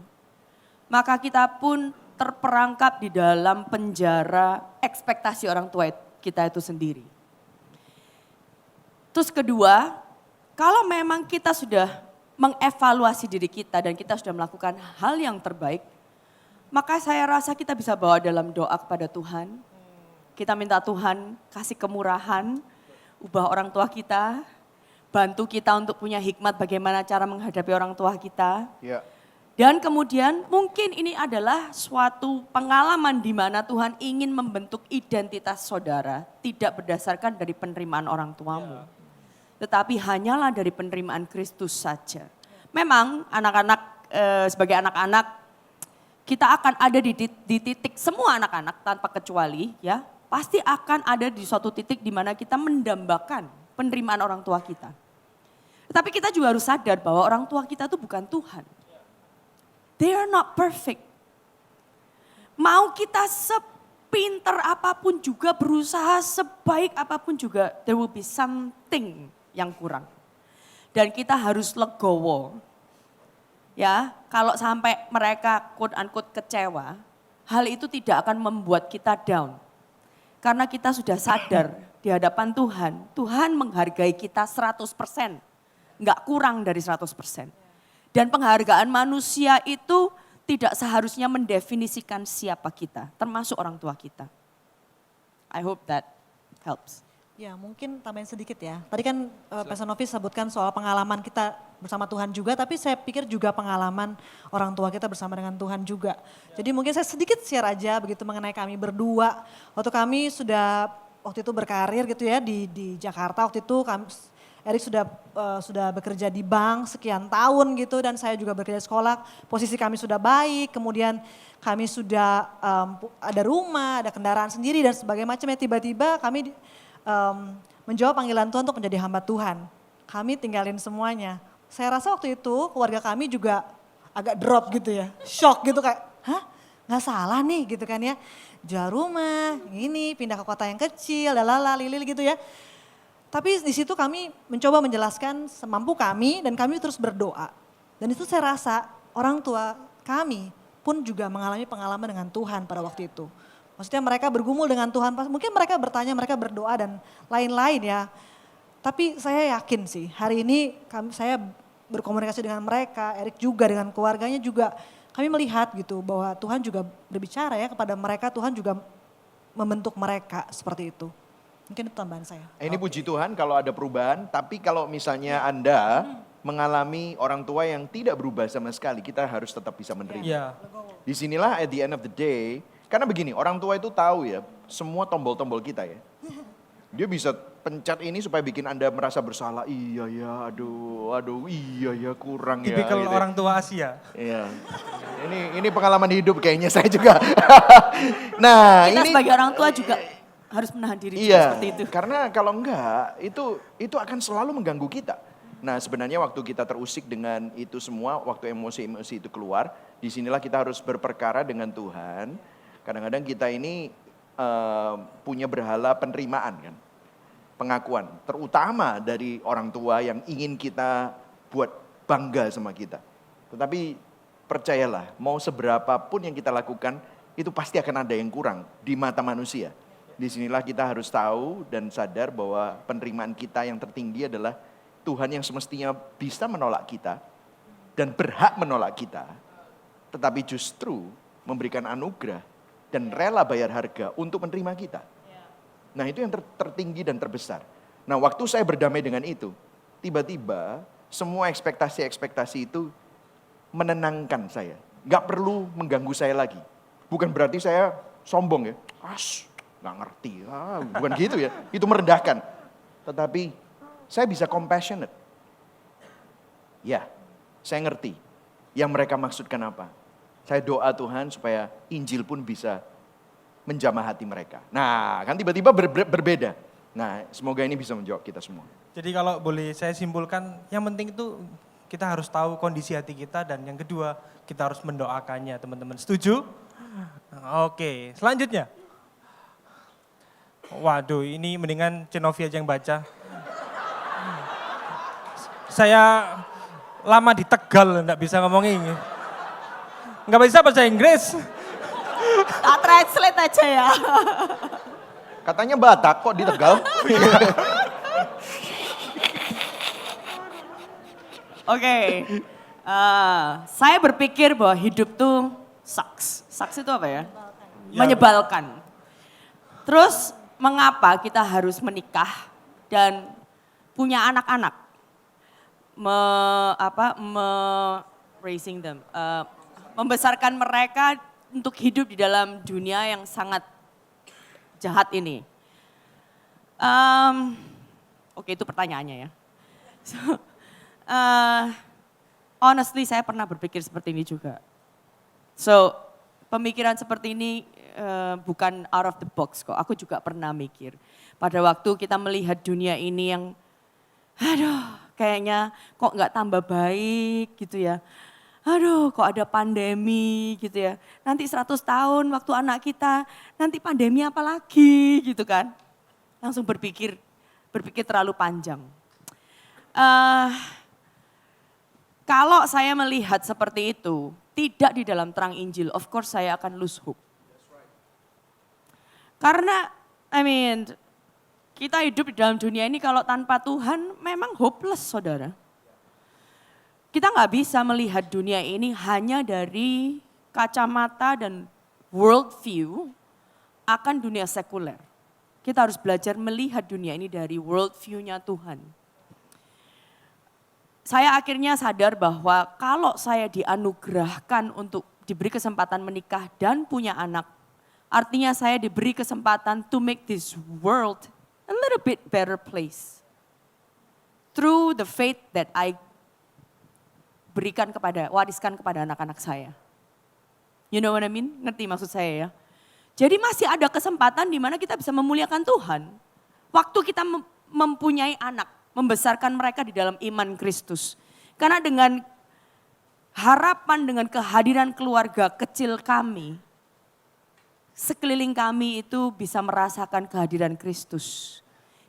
maka kita pun terperangkap di dalam penjara ekspektasi orang tua kita itu sendiri. Terus kedua, kalau memang kita sudah mengevaluasi diri kita dan kita sudah melakukan hal yang terbaik, maka saya rasa kita bisa bawa dalam doa kepada Tuhan. Kita minta Tuhan kasih kemurahan, ubah orang tua kita, bantu kita untuk punya hikmat bagaimana cara menghadapi orang tua kita. Ya. Dan kemudian mungkin ini adalah suatu pengalaman di mana Tuhan ingin membentuk identitas saudara, tidak berdasarkan dari penerimaan orang tuamu. Tetapi hanyalah dari penerimaan Kristus saja. Memang anak-anak, sebagai anak-anak, kita akan ada di titik, semua anak-anak tanpa kecuali ya, pasti akan ada di suatu titik di mana kita mendambakan penerimaan orang tua kita. Tetapi kita juga harus sadar bahwa orang tua kita itu bukan Tuhan. They are not perfect. Mau kita sepinter apapun juga, berusaha sebaik apapun juga, there will be something yang kurang. Dan kita harus legowo. Ya, kalau sampai mereka quote unquote kecewa, hal itu tidak akan membuat kita down. Karena kita sudah sadar di hadapan Tuhan, Tuhan menghargai kita 100%, enggak kurang dari 100%. Dan penghargaan manusia itu tidak seharusnya mendefinisikan siapa kita, termasuk orang tua kita. I hope that helps. Ya mungkin tambahin sedikit ya. Tadi kan Pastor Novi sebutkan soal pengalaman kita bersama Tuhan juga, tapi saya pikir juga pengalaman orang tua kita bersama dengan Tuhan juga. Jadi mungkin saya sedikit share aja begitu mengenai kami berdua. Waktu itu berkarir gitu ya di Jakarta, waktu itu Erik sudah bekerja di bank sekian tahun gitu, dan saya juga bekerja di sekolah. Posisi kami sudah baik, kemudian kami sudah ada rumah, ada kendaraan sendiri dan sebagainya macamnya. Tiba-tiba kami menjawab panggilan Tuhan untuk menjadi hamba Tuhan. Kami tinggalin semuanya. Saya rasa waktu itu keluarga kami juga agak drop gitu ya. Shock gitu kayak, hah gak salah nih gitu kan ya. Jual rumah, ini pindah ke kota yang kecil, lili gitu ya. Tapi di situ kami mencoba menjelaskan semampu kami dan kami terus berdoa. Dan itu saya rasa orang tua kami pun juga mengalami pengalaman dengan Tuhan pada waktu itu. Maksudnya mereka bergumul dengan Tuhan, mungkin mereka bertanya, mereka berdoa dan lain-lain ya. Tapi saya yakin sih hari ini saya berkomunikasi dengan mereka, Erik juga dengan keluarganya juga. Kami melihat gitu bahwa Tuhan juga berbicara ya kepada mereka, Tuhan juga membentuk mereka seperti itu. Mungkin itu tambahan saya. Ini puji Tuhan kalau ada perubahan, tapi kalau misalnya Anda mengalami orang tua yang tidak berubah sama sekali, kita harus tetap bisa menerima. Iya. Disinilah at the end of the day, karena begini, orang tua itu tahu ya, semua tombol-tombol kita ya. Dia bisa pencet ini supaya bikin Anda merasa bersalah. Iya ya, aduh, iya ya kurang ya. Tipikal gitu ya. orang tua Asia. Iya. Ini pengalaman hidup kayaknya saya juga. Nah, Kita ini sebagai orang tua juga harus menahan diri juga iya, seperti itu. karena kalau enggak itu akan selalu mengganggu kita. Nah, sebenarnya waktu kita terusik dengan itu semua, waktu emosi-emosi itu keluar, disinilah kita harus berperkara dengan Tuhan. Kadang-kadang kita ini punya berhala penerimaan kan, pengakuan, terutama dari orang tua yang ingin kita buat bangga sama kita. Tetapi percayalah, mau seberapa pun yang kita lakukan, itu pasti akan ada yang kurang di mata manusia. Disinilah kita harus tahu dan sadar bahwa penerimaan kita yang tertinggi adalah Tuhan yang semestinya bisa menolak kita dan berhak menolak kita, tetapi justru memberikan anugerah dan rela bayar harga untuk menerima kita. Nah, itu yang tertinggi dan terbesar. Nah, waktu saya berdamai dengan itu, tiba-tiba semua ekspektasi-ekspektasi itu menenangkan saya. Gak perlu mengganggu saya lagi. Bukan berarti saya sombong ya. Gak ngerti. Bukan gitu ya. Itu merendahkan. Tetapi saya bisa compassionate. Ya, saya ngerti yang mereka maksudkan apa. Saya doa Tuhan supaya Injil pun bisa menjamah hati mereka. Nah, kan tiba-tiba berbeda. Nah, semoga ini bisa menjawab kita semua. Jadi kalau boleh saya simpulkan, yang penting itu kita harus tahu kondisi hati kita dan yang kedua kita harus mendoakannya, teman-teman. Setuju? Oke, selanjutnya. Waduh, ini mendingan Cenovi aja yang baca. Saya lama di Tegal, enggak bisa ngomong ini. Enggak bisa bahasa Inggris. Tak translate aja ya. Katanya Batak kok di Tegal. Oke, saya berpikir bahwa hidup tuh sucks. Sucks itu apa ya? Menyebalkan. Terus mengapa kita harus menikah dan punya anak-anak? Raising them, membesarkan mereka untuk hidup di dalam dunia yang sangat jahat ini. Oke, itu pertanyaannya ya. Honestly saya pernah berpikir seperti ini juga. So pemikiran seperti ini bukan out of the box kok. Aku juga pernah mikir. Pada waktu kita melihat dunia ini yang kayaknya kok nggak tambah baik gitu ya. Kok ada pandemi gitu ya. Nanti 100 tahun waktu anak kita, nanti pandemi apa lagi gitu kan. Langsung berpikir terlalu panjang. Kalau saya melihat seperti itu, tidak di dalam terang Injil, of course saya akan lose hope. Karena, kita hidup di dalam dunia ini kalau tanpa Tuhan memang hopeless, saudara. Kita nggak bisa melihat dunia ini hanya dari kacamata dan world view akan dunia sekuler. Kita harus belajar melihat dunia ini dari world view-nya Tuhan. Saya akhirnya sadar bahwa kalau saya dianugerahkan untuk diberi kesempatan menikah dan punya anak, artinya saya diberi kesempatan to make this world a little bit better place. Through the faith that I wariskan kepada anak-anak saya. You know what I mean? Ngerti maksud saya ya? Jadi masih ada kesempatan di mana kita bisa memuliakan Tuhan. Waktu kita mempunyai anak, membesarkan mereka di dalam iman Kristus. Karena dengan harapan, dengan kehadiran keluarga kecil kami, sekeliling kami itu bisa merasakan kehadiran Kristus.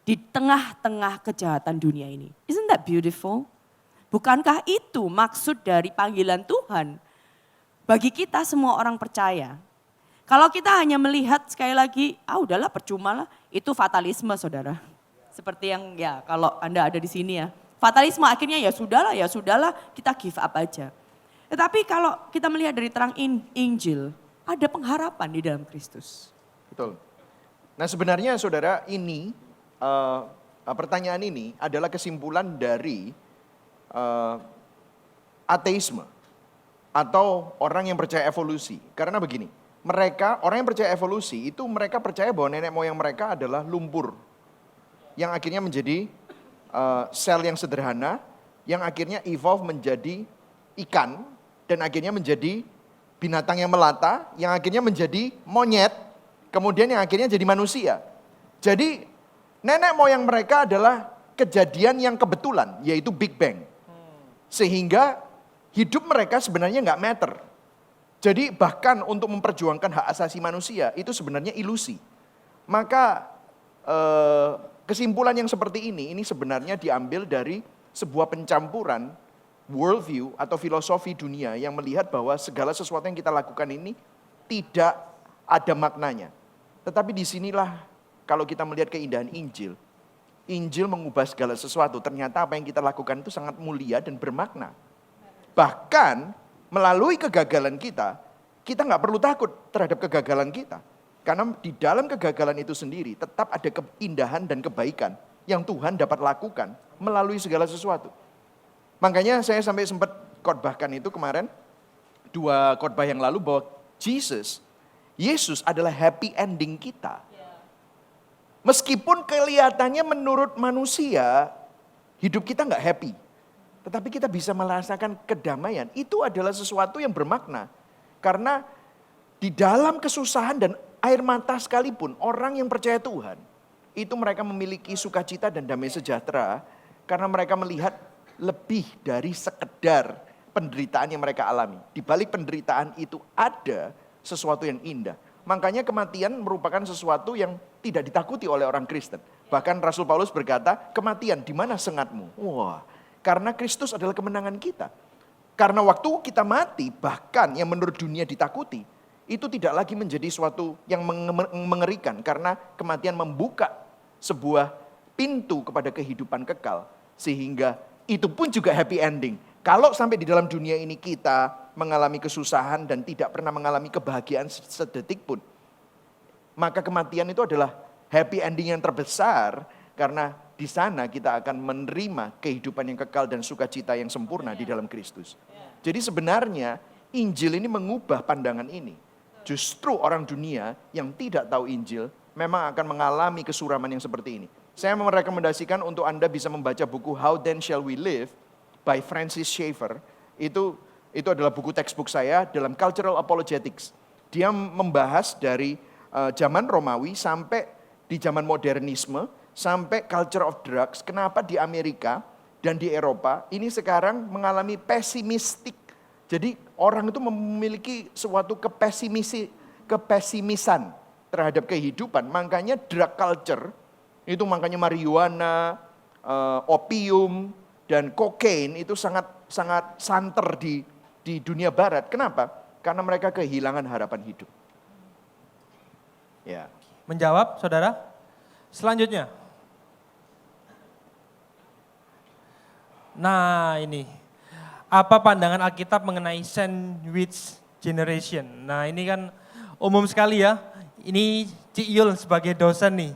di tengah-tengah kejahatan dunia ini. Isn't that beautiful? Bukankah itu maksud dari panggilan Tuhan bagi kita semua orang percaya? Kalau kita hanya melihat sekali lagi, udahlah percuma lah, itu fatalisme saudara. Seperti yang ya kalau Anda ada di sini ya. Fatalisme akhirnya ya sudahlah, kita give up aja. Tetapi kalau kita melihat dari terang Injil, ada pengharapan di dalam Kristus. Betul. Nah sebenarnya saudara ini, pertanyaan ini adalah kesimpulan dari ateisme. Atau orang yang percaya evolusi. Karena begini, orang yang percaya evolusi itu mereka percaya bahwa nenek moyang mereka adalah lumpur. Yang akhirnya menjadi sel yang sederhana, yang akhirnya evolve menjadi ikan, dan akhirnya menjadi binatang yang melata, yang akhirnya menjadi monyet, kemudian yang akhirnya jadi manusia. Jadi nenek moyang mereka adalah kejadian yang kebetulan, yaitu Big Bang. Sehingga hidup mereka sebenarnya nggak matter. Jadi bahkan untuk memperjuangkan hak asasi manusia itu sebenarnya ilusi. Maka kesimpulan yang seperti ini sebenarnya diambil dari sebuah pencampuran worldview atau filosofi dunia yang melihat bahwa segala sesuatu yang kita lakukan ini tidak ada maknanya. Tetapi disinilah kalau kita melihat keindahan Injil, Injil mengubah segala sesuatu. Ternyata apa yang kita lakukan itu sangat mulia dan bermakna. Bahkan melalui kegagalan kita nggak perlu takut terhadap kegagalan kita. Karena di dalam kegagalan itu sendiri tetap ada keindahan dan kebaikan yang Tuhan dapat lakukan melalui segala sesuatu. Makanya saya sampai sempat khotbahkan itu kemarin, 2 khotbah yang lalu bahwa Yesus adalah happy ending kita. Meskipun kelihatannya menurut manusia hidup kita nggak happy. Tetapi kita bisa merasakan kedamaian. Itu adalah sesuatu yang bermakna. Karena di dalam kesusahan dan air mata sekalipun, orang yang percaya Tuhan, itu mereka memiliki sukacita dan damai sejahtera. Karena mereka melihat lebih dari sekedar penderitaan yang mereka alami. Di balik penderitaan itu ada sesuatu yang indah. Makanya kematian merupakan sesuatu yang tidak ditakuti oleh orang Kristen. Bahkan Rasul Paulus berkata, kematian di mana sengatmu? Wah, karena Kristus adalah kemenangan kita. Karena waktu kita mati, bahkan yang menurut dunia ditakuti, itu tidak lagi menjadi suatu yang mengerikan. Karena kematian membuka sebuah pintu kepada kehidupan kekal. Sehingga itu pun juga happy ending. Kalau sampai di dalam dunia ini kita mengalami kesusahan dan tidak pernah mengalami kebahagiaan sedetik pun, maka kematian itu adalah happy ending yang terbesar. Karena di sana kita akan menerima kehidupan yang kekal dan sukacita yang sempurna di dalam Kristus. Jadi sebenarnya Injil ini mengubah pandangan ini. Justru orang dunia yang tidak tahu Injil memang akan mengalami kesuraman yang seperti ini. Saya merekomendasikan untuk Anda bisa membaca buku How Then Shall We Live by Francis Schaeffer. Itu adalah buku textbook saya dalam Cultural Apologetics. Dia membahas dari zaman Romawi sampai di zaman modernisme, sampai culture of drugs. Kenapa di Amerika dan di Eropa ini sekarang mengalami pesimistik. Jadi orang itu memiliki suatu kepesimisan terhadap kehidupan. Makanya drug culture, itu makanya marijuana, opium, dan kokain itu sangat santer di dunia barat. Kenapa? Karena mereka kehilangan harapan hidup. Ya. Menjawab, saudara? Selanjutnya. Nah ini, apa pandangan Alkitab mengenai sandwich generation? Nah ini kan umum sekali ya, ini Cik Yul sebagai dosen nih.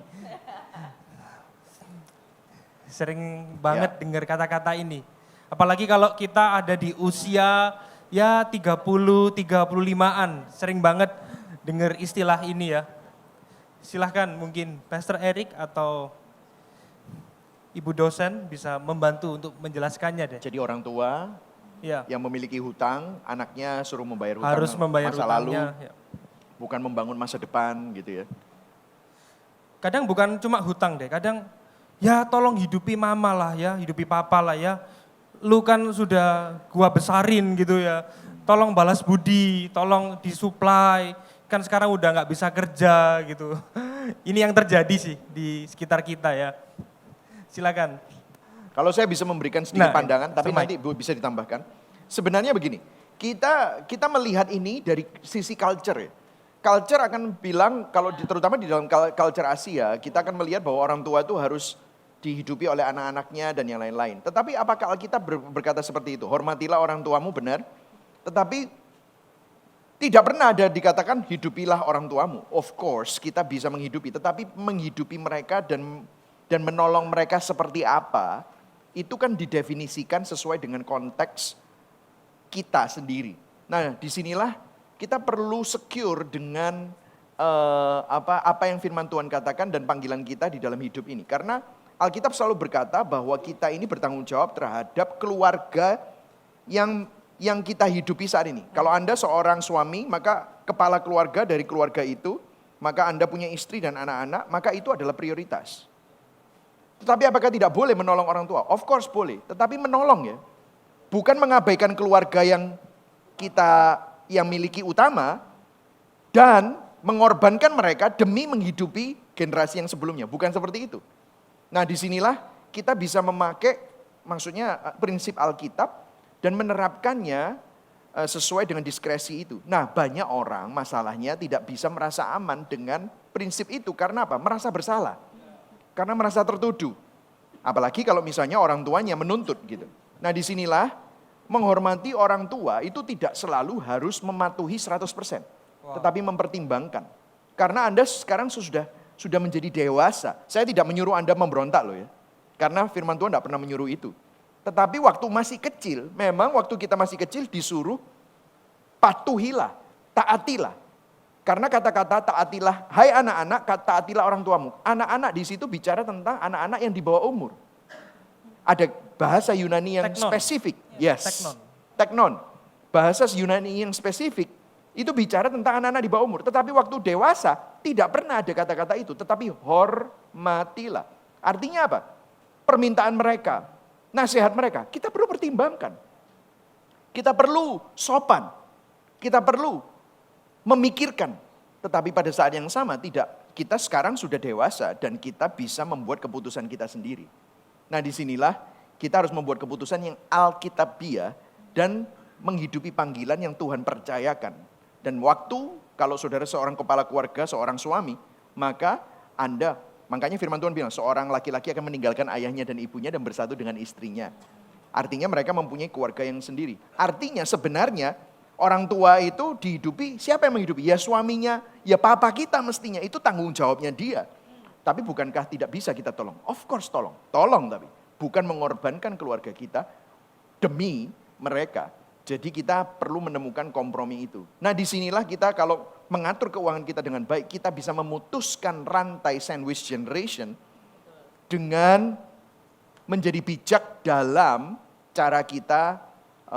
Sering banget dengar kata-kata ini. Apalagi kalau kita ada di usia ya 30-35an, sering banget dengar istilah ini ya. Silahkan mungkin Pastor Eric atau Ibu dosen bisa membantu untuk menjelaskannya deh. Jadi orang tua ya, yang memiliki hutang, anaknya suruh membayar hutang harus membayar masa lalu, hutangnya. Ya. bukan membangun masa depan gitu ya. Kadang bukan cuma hutang deh, kadang ya tolong hidupi mama lah ya, hidupi papa lah ya. Lu kan sudah gua besarin gitu ya, tolong balas budi, tolong disuplai. Kan sekarang udah nggak bisa kerja gitu. Ini yang terjadi sih di sekitar kita ya. Silakan. Kalau saya bisa memberikan sedikit Nah, pandangan, tapi Mas nanti bisa ditambahkan. Sebenarnya begini, kita melihat ini dari sisi culture ya. Culture akan bilang, kalau terutama di dalam culture Asia, kita akan melihat bahwa orang tua itu harus dihidupi oleh anak-anaknya dan yang lain-lain. Tetapi apakah Alkitab berkata seperti itu? Hormatilah orang tuamu, benar. Tetapi tidak pernah ada dikatakan hidupilah orang tuamu. Of course kita bisa menghidupi, tetapi menghidupi mereka dan menolong mereka seperti apa, itu kan didefinisikan sesuai dengan konteks kita sendiri. Nah, disinilah kita perlu secure dengan apa yang firman Tuhan katakan dan panggilan kita di dalam hidup ini. Karena Alkitab selalu berkata bahwa kita ini bertanggung jawab terhadap keluarga yang kita hidupi saat ini. Kalau Anda seorang suami, maka kepala keluarga dari keluarga itu, maka Anda punya istri dan anak-anak, maka itu adalah prioritas. Tetapi apakah tidak boleh menolong orang tua? Of course boleh, tetapi menolong ya. Bukan mengabaikan keluarga yang miliki utama dan mengorbankan mereka demi menghidupi generasi yang sebelumnya. Bukan seperti itu. Nah, disinilah kita bisa memakai maksudnya prinsip Alkitab dan menerapkannya sesuai dengan diskresi itu. Nah, banyak orang masalahnya tidak bisa merasa aman dengan prinsip itu. Karena apa? Merasa bersalah. Karena merasa tertuduh. Apalagi kalau misalnya orang tuanya menuntut gitu. Nah, disinilah menghormati orang tua itu tidak selalu harus mematuhi 100%. Tetapi mempertimbangkan. Karena Anda sekarang sudah menjadi dewasa. Saya tidak menyuruh Anda memberontak loh ya. Karena firman Tuhan tidak pernah menyuruh itu. Tetapi waktu masih kecil, memang waktu kita masih kecil disuruh patuhilah, taatilah. Karena kata-kata taatilah, hai anak-anak, taatilah orang tuamu. Anak-anak di situ bicara tentang anak-anak yang di bawah umur. Ada bahasa Yunani yang Teknon. spesifik. Yes. Teknon. Bahasa Yunani yang spesifik itu bicara tentang anak-anak di bawah umur. Tetapi waktu dewasa tidak pernah ada kata-kata itu. Tetapi hormatilah. Artinya apa? Permintaan mereka, nasihat mereka, kita perlu pertimbangkan. Kita perlu sopan. Kita perlu memikirkan. Tetapi pada saat yang sama tidak. Kita sekarang sudah dewasa dan kita bisa membuat keputusan kita sendiri. Nah, disinilah kita harus membuat keputusan yang alkitabiah dan menghidupi panggilan yang Tuhan percayakan. Dan waktu kalau saudara seorang kepala keluarga, seorang suami, makanya firman Tuhan bilang seorang laki-laki akan meninggalkan ayahnya dan ibunya dan bersatu dengan istrinya. Artinya mereka mempunyai keluarga yang sendiri. Artinya sebenarnya orang tua itu dihidupi, siapa yang menghidupi? Ya suaminya, ya papa kita mestinya, itu tanggung jawabnya dia. Tapi bukankah tidak bisa kita tolong? Of course tolong tapi bukan mengorbankan keluarga kita demi mereka. Jadi kita perlu menemukan kompromi itu. Nah, disinilah kita kalau mengatur keuangan kita dengan baik, kita bisa memutuskan rantai sandwich generation dengan menjadi bijak dalam cara kita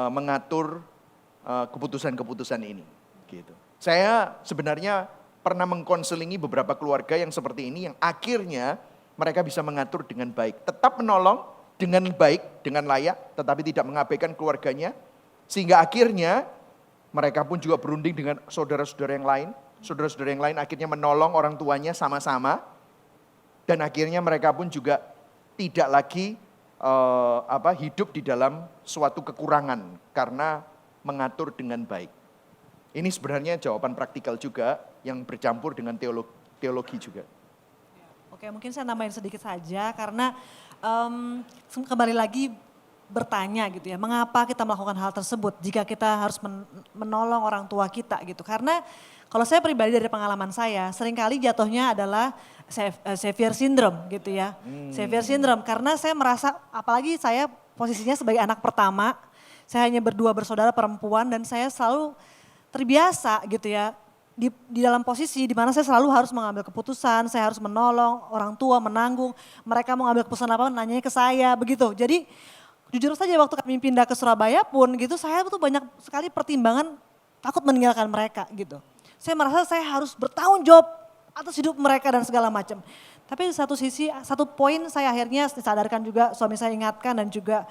mengatur keputusan-keputusan ini. Gitu. Saya sebenarnya pernah mengkonselingi beberapa keluarga yang seperti ini, yang akhirnya mereka bisa mengatur dengan baik. Tetap menolong dengan baik, dengan layak, tetapi tidak mengabaikan keluarganya. Sehingga akhirnya mereka pun juga berunding dengan saudara-saudara yang lain. Saudara-saudara yang lain akhirnya menolong orang tuanya sama-sama. Dan akhirnya mereka pun juga tidak lagi hidup di dalam suatu kekurangan karena mengatur dengan baik. Ini sebenarnya jawaban praktikal juga yang bercampur dengan teologi juga. Oke, mungkin saya nambahin sedikit saja karena kembali lagi bertanya gitu ya, mengapa kita melakukan hal tersebut jika kita harus menolong orang tua kita gitu. Karena kalau saya pribadi dari pengalaman saya, seringkali jatuhnya adalah savior syndrome gitu ya. Savior syndrome karena saya merasa, apalagi saya posisinya sebagai anak pertama, saya hanya berdua bersaudara perempuan dan saya selalu terbiasa gitu ya. Di dalam posisi di mana saya selalu harus mengambil keputusan, saya harus menolong orang tua, menanggung. Mereka mau ngambil keputusan apa, nanyanya ke saya, begitu. Jadi jujur saja waktu kami pindah ke Surabaya pun gitu, saya tuh banyak sekali pertimbangan takut meninggalkan mereka gitu. Saya merasa saya harus bertanggung jawab atas hidup mereka dan segala macam. Tapi di satu sisi, satu poin saya akhirnya disadarkan juga, suami saya ingatkan dan juga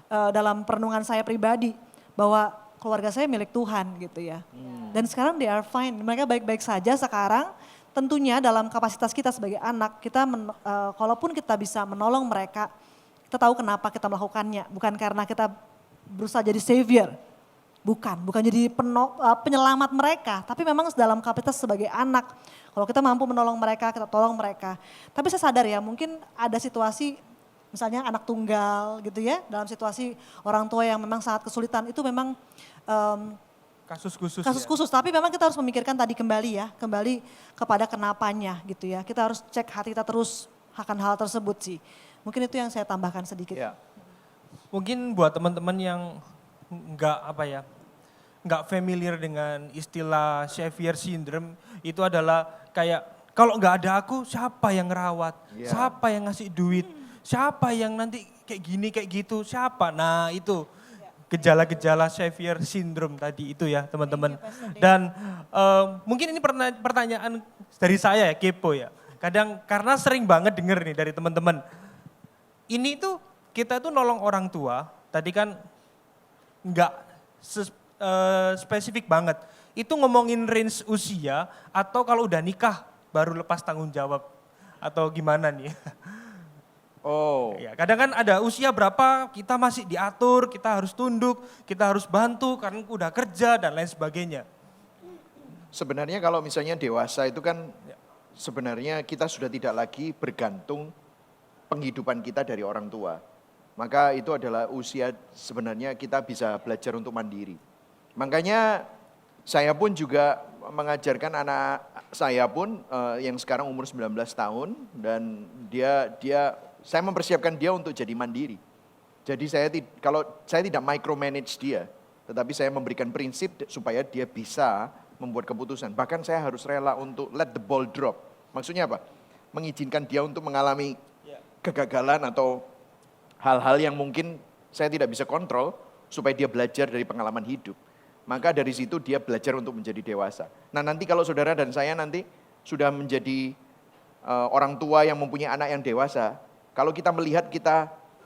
dalam perenungan saya pribadi bahwa keluarga saya milik Tuhan gitu ya. Dan sekarang they are fine, mereka baik-baik saja sekarang. tentunya dalam kapasitas kita sebagai anak, kalaupun kita bisa menolong mereka, kita tahu kenapa kita melakukannya. Bukan karena kita berusaha jadi savior. Bukan jadi penyelamat mereka, tapi memang dalam kapasitas sebagai anak. Kalau kita mampu menolong mereka, kita tolong mereka. Tapi saya sadar ya, mungkin ada situasi misalnya anak tunggal gitu ya, dalam situasi orang tua yang memang sangat kesulitan, itu memang Kasus khusus kasus ya. khusus. Tapi memang kita harus memikirkan tadi kembali kepada kenapanya gitu ya. Kita harus cek hati kita terus akan hal tersebut sih. Mungkin itu yang saya tambahkan sedikit. Ya. Mungkin buat teman-teman yang nggak familiar dengan istilah savior syndrome, itu adalah kayak kalau nggak ada aku siapa yang ngerawat, Iya. siapa yang ngasih duit, siapa yang nanti kayak gini kayak gitu, siapa. Nah itu gejala-gejala savior syndrome tadi itu ya teman-teman. Dan mungkin ini pertanyaan dari saya ya, kepo ya. Kadang karena sering banget denger nih dari teman-teman. Ini tuh kita tuh nolong orang tua, tadi kan nggak spesifik banget. Itu ngomongin range usia atau kalau udah nikah baru lepas tanggung jawab atau gimana nih? Oh, Ya, kadang kan ada usia berapa kita masih diatur, kita harus tunduk, kita harus bantu karena udah kerja dan lain sebagainya. sebenarnya kalau misalnya dewasa itu kan sebenarnya kita sudah tidak lagi bergantung penghidupan kita dari orang tua. Maka itu adalah usia sebenarnya kita bisa belajar untuk mandiri. Makanya saya pun juga mengajarkan anak saya pun yang sekarang umur 19 tahun dan saya mempersiapkan dia untuk jadi mandiri. Jadi kalau saya tidak micromanage dia, tetapi saya memberikan prinsip supaya dia bisa membuat keputusan. Bahkan saya harus rela untuk let the ball drop. Maksudnya apa? Mengizinkan dia untuk mengalami kegagalan atau hal-hal yang mungkin saya tidak bisa kontrol supaya dia belajar dari pengalaman hidup. Maka dari situ dia belajar untuk menjadi dewasa. Nah nanti kalau saudara dan saya nanti sudah menjadi orang tua yang mempunyai anak yang dewasa, kalau kita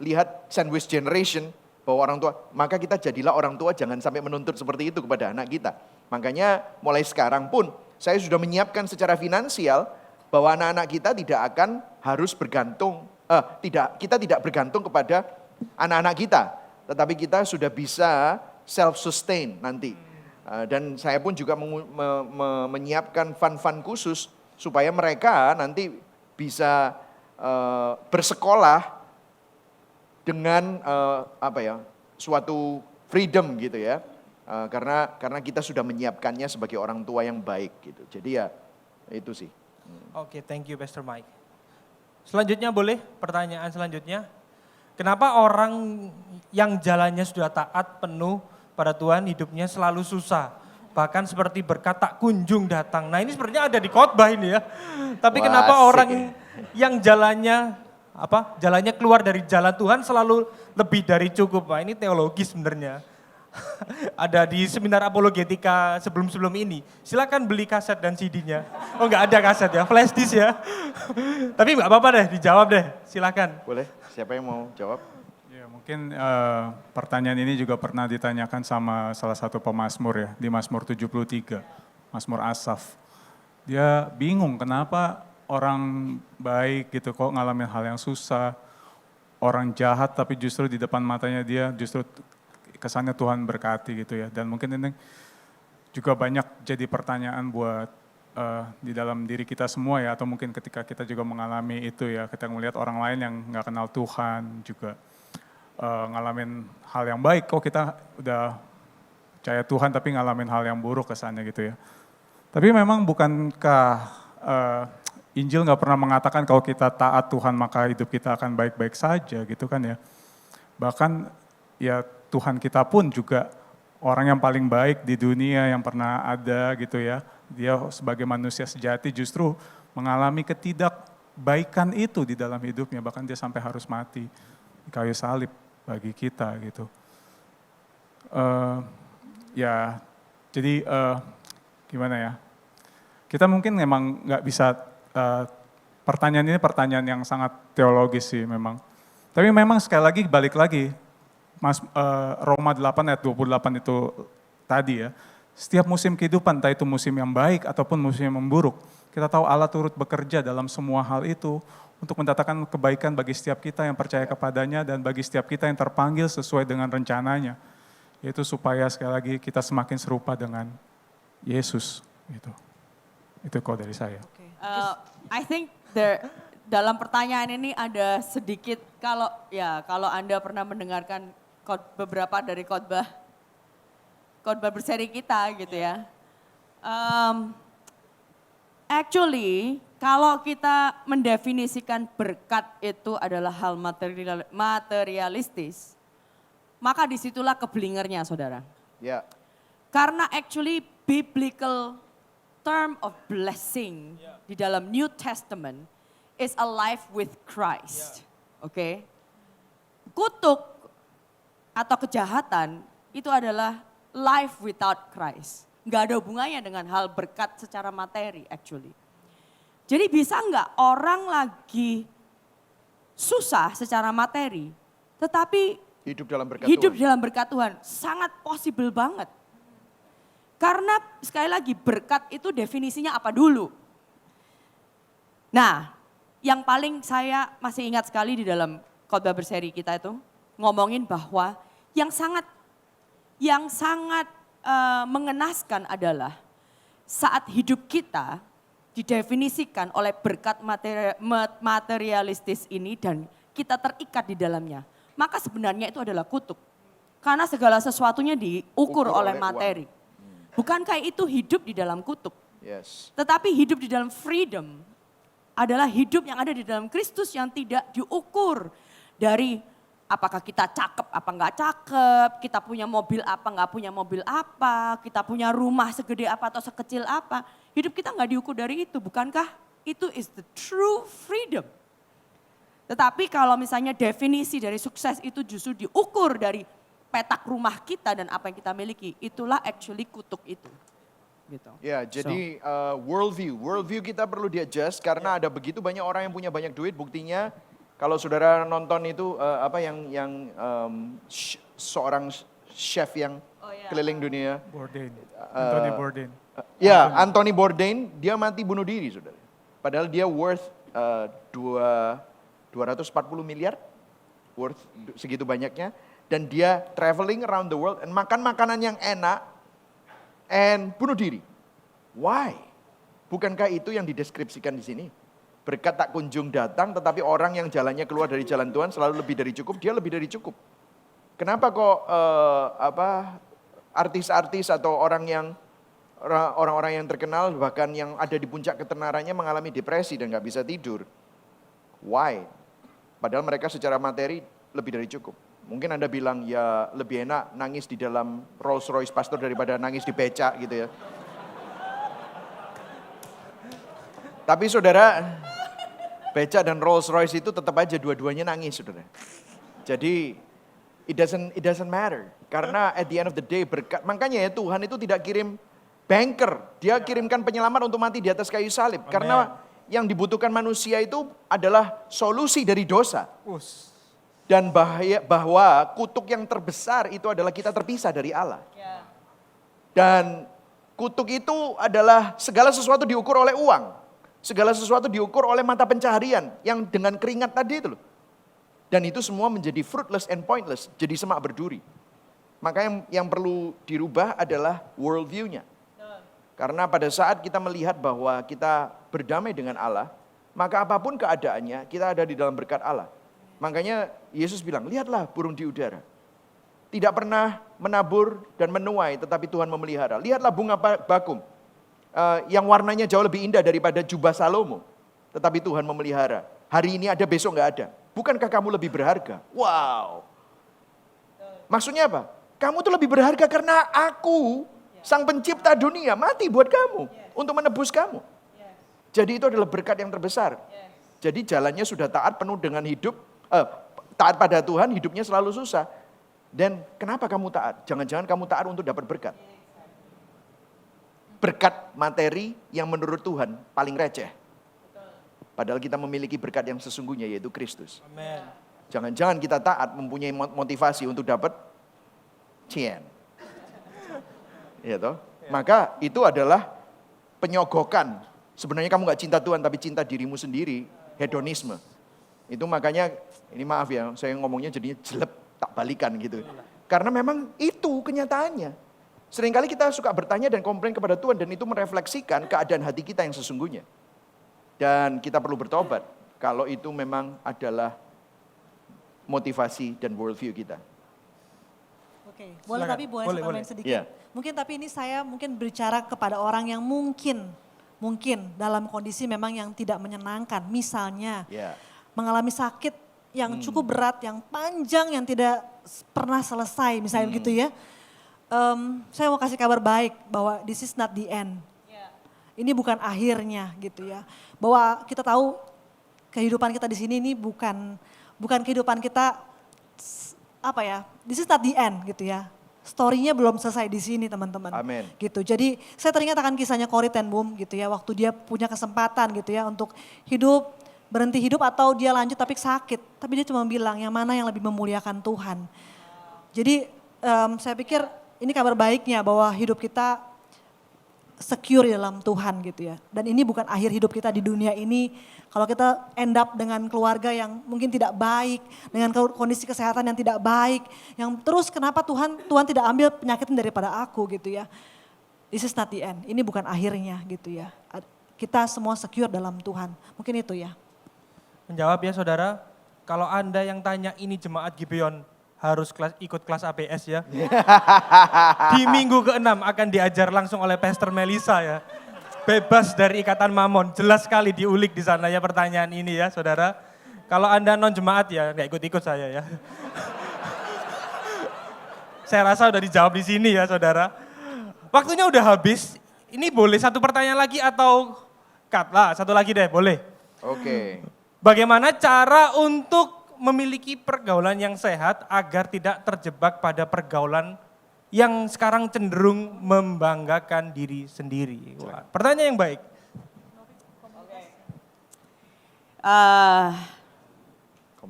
lihat sandwich generation bahwa orang tua, maka kita jadilah orang tua jangan sampai menuntut seperti itu kepada anak kita. Makanya mulai sekarang pun saya sudah menyiapkan secara finansial bahwa anak-anak kita tidak akan harus bergantung, kita tidak bergantung kepada anak-anak kita, tetapi kita sudah bisa self-sustain nanti. Dan saya pun juga menyiapkan fund-fund khusus supaya mereka nanti bisa bersekolah dengan suatu freedom gitu ya. Karena kita sudah menyiapkannya sebagai orang tua yang baik gitu. Jadi ya itu sih. Oke, thank you Pastor Mike. Selanjutnya boleh pertanyaan selanjutnya. Kenapa orang yang jalannya sudah taat penuh pada Tuhan hidupnya selalu susah? Bahkan seperti berkata kunjung datang. Nah ini sebenarnya ada di khotbah ini ya. Tapi Wah, kenapa asik orang ini. yang jalannya keluar dari jalan Tuhan selalu lebih dari cukup? Nah ini teologi sebenarnya. Ada di seminar apologetika sebelum ini. Silakan beli kaset dan CD-nya. Oh nggak ada kaset ya, flash disk ya. Tapi nggak apa-apa deh, dijawab deh. Silakan. Boleh? Siapa yang mau jawab? Ya, mungkin pertanyaan ini juga pernah ditanyakan sama salah satu pemazmur ya, di Mazmur 73, Mazmur Asaf. Dia bingung kenapa orang baik gitu kok ngalamin hal yang susah, orang jahat tapi justru di depan matanya dia justru kesannya Tuhan berkati gitu ya. Dan mungkin ini juga banyak jadi pertanyaan buat di dalam diri kita semua ya, atau mungkin ketika kita juga mengalami itu ya, kita melihat orang lain yang nggak kenal Tuhan juga ngalamin hal yang baik, kok kita udah percaya Tuhan tapi ngalamin hal yang buruk kesannya gitu ya. Tapi memang bukankah Injil nggak pernah mengatakan kalau kita taat Tuhan maka hidup kita akan baik-baik saja gitu kan ya. Bahkan ya Tuhan kita pun juga orang yang paling baik di dunia yang pernah ada gitu ya. Dia sebagai manusia sejati justru mengalami ketidakbaikan itu di dalam hidupnya. Bahkan dia sampai harus mati di kayu salib bagi kita gitu. Gimana ya. Kita mungkin memang nggak bisa, pertanyaan ini pertanyaan yang sangat teologis sih memang. Tapi memang sekali lagi balik lagi, Roma 8 ayat 28 itu tadi ya, Setiap musim kehidupan, entah itu musim yang baik ataupun musim yang buruk, kita tahu Allah turut bekerja dalam semua hal itu untuk mendatangkan kebaikan bagi setiap kita yang percaya kepadanya dan bagi setiap kita yang terpanggil sesuai dengan rencananya. Yaitu supaya sekali lagi kita semakin serupa dengan Yesus. Gitu. Itu kalau dari saya. I think dalam pertanyaan ini ada sedikit kalau Anda pernah mendengarkan beberapa dari khotbah berseri kita gitu ya. Actually, kalau kita mendefinisikan berkat itu adalah hal materialistis, maka disitulah kebelingernya saudara. Ya, Karena actually biblical term of blessing di dalam New Testament is a life with Christ. Oke. Kutuk atau kejahatan itu adalah life without Christ. Nggak ada hubungannya dengan hal berkat secara materi actually. Jadi bisa nggak orang lagi susah secara materi, tetapi hidup dalam berkat hidup Tuhan. dalam berkat Tuhan? Sangat possible banget. Karena sekali lagi berkat itu definisinya apa dulu? Nah, yang paling saya masih ingat sekali di dalam khotbah berseri kita itu ngomongin bahwa yang sangat mengenaskan adalah saat hidup kita didefinisikan oleh berkat materialistis ini dan kita terikat di dalamnya. Maka sebenarnya itu adalah kutuk. Karena segala sesuatunya diukur oleh oleh materi. Bukankah itu hidup di dalam kutuk? Yes. Tetapi hidup di dalam freedom adalah hidup yang ada di dalam Kristus yang tidak diukur dari apakah kita cakep apa enggak cakep, kita punya mobil apa enggak punya mobil apa, kita punya rumah segede apa atau sekecil apa. Hidup kita enggak diukur dari itu, bukankah itu is the true freedom? Tetapi kalau misalnya definisi dari sukses itu justru diukur dari petak rumah kita dan apa yang kita miliki, itulah actually kutuk itu. Gitu. Ya, jadi worldview kita perlu di-adjust karena ada begitu banyak orang yang punya banyak duit. Buktinya kalau saudara nonton itu seorang chef yang keliling dunia. Bourdain, Anthony Bourdain. Ya, Anthony Bourdain, dia mati bunuh diri, saudara. Padahal dia worth 240 miliar, worth segitu banyaknya. Dan dia traveling around the world and makan makanan yang enak and bunuh diri. Why? Bukankah itu yang dideskripsikan di sini? Berkat tak kunjung datang, tetapi orang yang jalannya keluar dari jalan Tuhan selalu lebih dari cukup, dia lebih dari cukup. Kenapa kok artis-artis atau orang-orang yang terkenal bahkan yang ada di puncak ketenarannya mengalami depresi dan nggak bisa tidur? Why? Padahal mereka secara materi lebih dari cukup. Mungkin Anda bilang ya lebih enak nangis di dalam Rolls Royce pastor daripada nangis di becak gitu ya. Tapi saudara, becak dan Rolls Royce itu tetap aja dua-duanya nangis saudara. Jadi it doesn't matter. Karena at the end of the day berkat, makanya ya Tuhan itu tidak kirim banker. Dia kirimkan penyelamat untuk mati di atas kayu salib. Amen. Karena yang dibutuhkan manusia itu adalah solusi dari dosa. Dan bahwa kutuk yang terbesar itu adalah kita terpisah dari Allah. Dan kutuk itu adalah segala sesuatu diukur oleh uang. Segala sesuatu diukur oleh mata pencaharian yang dengan keringat tadi itu loh. Dan itu semua menjadi fruitless and pointless, jadi semak berduri. Maka yang perlu dirubah adalah worldview-nya. Karena pada saat kita melihat bahwa kita berdamai dengan Allah, maka apapun keadaannya kita ada di dalam berkat Allah. Makanya Yesus bilang, lihatlah burung di udara. Tidak pernah menabur dan menuai, tetapi Tuhan memelihara. Lihatlah bunga bakum, yang warnanya jauh lebih indah daripada jubah Salomo. Tetapi Tuhan memelihara. Hari ini ada, besok nggak ada. Bukankah kamu lebih berharga? Wow. Maksudnya apa? Kamu tuh lebih berharga karena aku, sang pencipta dunia, mati buat kamu. Untuk menebus kamu. Jadi itu adalah berkat yang terbesar. Jadi jalannya sudah taat penuh dengan hidup, taat pada Tuhan, hidupnya selalu susah. Dan kenapa kamu taat? Jangan-jangan kamu taat untuk dapat berkat. Berkat materi yang menurut Tuhan paling receh. Padahal kita memiliki berkat yang sesungguhnya yaitu Kristus. Amen. Jangan-jangan kita taat mempunyai motivasi untuk dapat cien. Iya toh? Maka itu adalah penyogokan. Sebenarnya kamu gak cinta Tuhan tapi cinta dirimu sendiri, hedonisme. Itu makanya, ini maaf ya, saya ngomongnya jadinya jelek, tak balikan gitu. Karena memang itu kenyataannya. Seringkali kita suka bertanya dan komplain kepada Tuhan dan itu merefleksikan keadaan hati kita yang sesungguhnya. Dan kita perlu bertobat kalau itu memang adalah motivasi dan worldview kita. Oke, boleh Silakan. tapi boleh Boleh, suplemen boleh. sedikit. Iya. Mungkin tapi ini saya mungkin berbicara kepada orang yang mungkin dalam kondisi memang yang tidak menyenangkan. Misalnya Ya. mengalami sakit yang cukup berat, yang panjang, yang tidak pernah selesai misalnya begitu ya. Saya mau kasih kabar baik bahwa this is not the end. Ini bukan akhirnya gitu ya. Bahwa kita tahu kehidupan kita di sini ini bukan kehidupan kita apa ya, this is not the end gitu ya. Story-nya belum selesai di sini teman-teman. Amin. Gitu. Jadi saya teringat akan kisahnya Corrie ten Boom gitu ya. Waktu dia punya kesempatan gitu ya untuk hidup, berhenti hidup atau dia lanjut tapi sakit. Tapi dia cuma bilang yang mana yang lebih memuliakan Tuhan. Jadi saya pikir ini kabar baiknya bahwa hidup kita secure di dalam Tuhan gitu ya. Dan ini bukan akhir hidup kita di dunia ini. Kalau kita end up dengan keluarga yang mungkin tidak baik, dengan kondisi kesehatan yang tidak baik, yang terus kenapa Tuhan tidak ambil penyakit daripada aku gitu ya. This is not the end, ini bukan akhirnya gitu ya. Kita semua secure dalam Tuhan, mungkin itu ya. Menjawab ya saudara, kalau Anda yang tanya ini jemaat Gibeon harus ikut kelas ABS ya. Di minggu ke-6 akan diajar langsung oleh Pastor Melisa ya. Bebas dari ikatan mamon, jelas sekali diulik di sana ya pertanyaan ini ya saudara. Kalau Anda non jemaat ya nggak ikut-ikut saya ya. Saya rasa udah dijawab di sini ya saudara. Waktunya udah habis, ini boleh satu pertanyaan lagi atau cut lah, satu lagi deh boleh. Oke. Bagaimana cara untuk memiliki pergaulan yang sehat agar tidak terjebak pada pergaulan yang sekarang cenderung membanggakan diri sendiri? Wah, pertanyaan yang baik.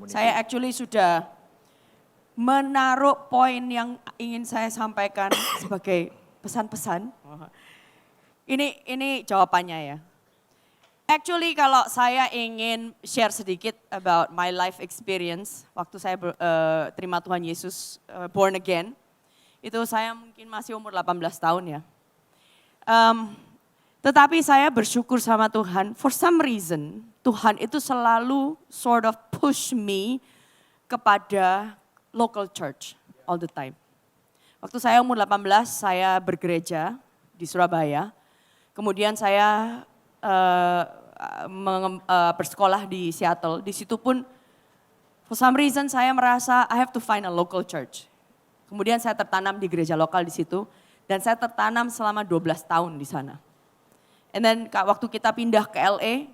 Saya actually sudah menaruh poin yang ingin saya sampaikan sebagai pesan-pesan. Ini jawabannya ya. Actually kalau saya ingin share sedikit about my life experience waktu saya terima Tuhan Yesus born again. Itu saya mungkin masih umur 18 tahun ya. Tetapi saya bersyukur sama Tuhan, for some reason Tuhan itu selalu sort of push me kepada local church all the time. Waktu saya umur 18 saya bergereja di Surabaya, kemudian saya bersekolah di Seattle. Di situ pun for some reason saya merasa I have to find a local church. Kemudian saya tertanam di gereja lokal di situ dan saya tertanam selama 12 tahun di sana. And then waktu kita pindah ke LA,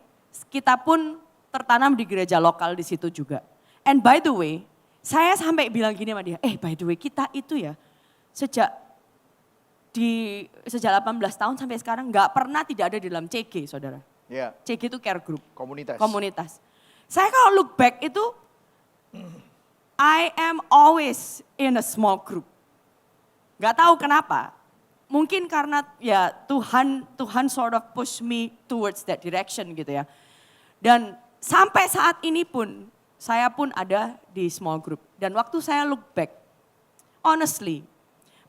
kita pun tertanam di gereja lokal di situ juga. And by the way, saya sampai bilang gini sama dia, by the way kita itu ya sejak 18 tahun sampai sekarang nggak pernah tidak ada di dalam CG saudara. Ya. CG itu care group. Komunitas. Saya kalau look back itu, I am always in a small group. Gak tahu kenapa. Mungkin karena ya Tuhan sort of push me towards that direction gitu ya. Dan sampai saat ini pun, saya pun ada di small group. Dan waktu saya look back, honestly,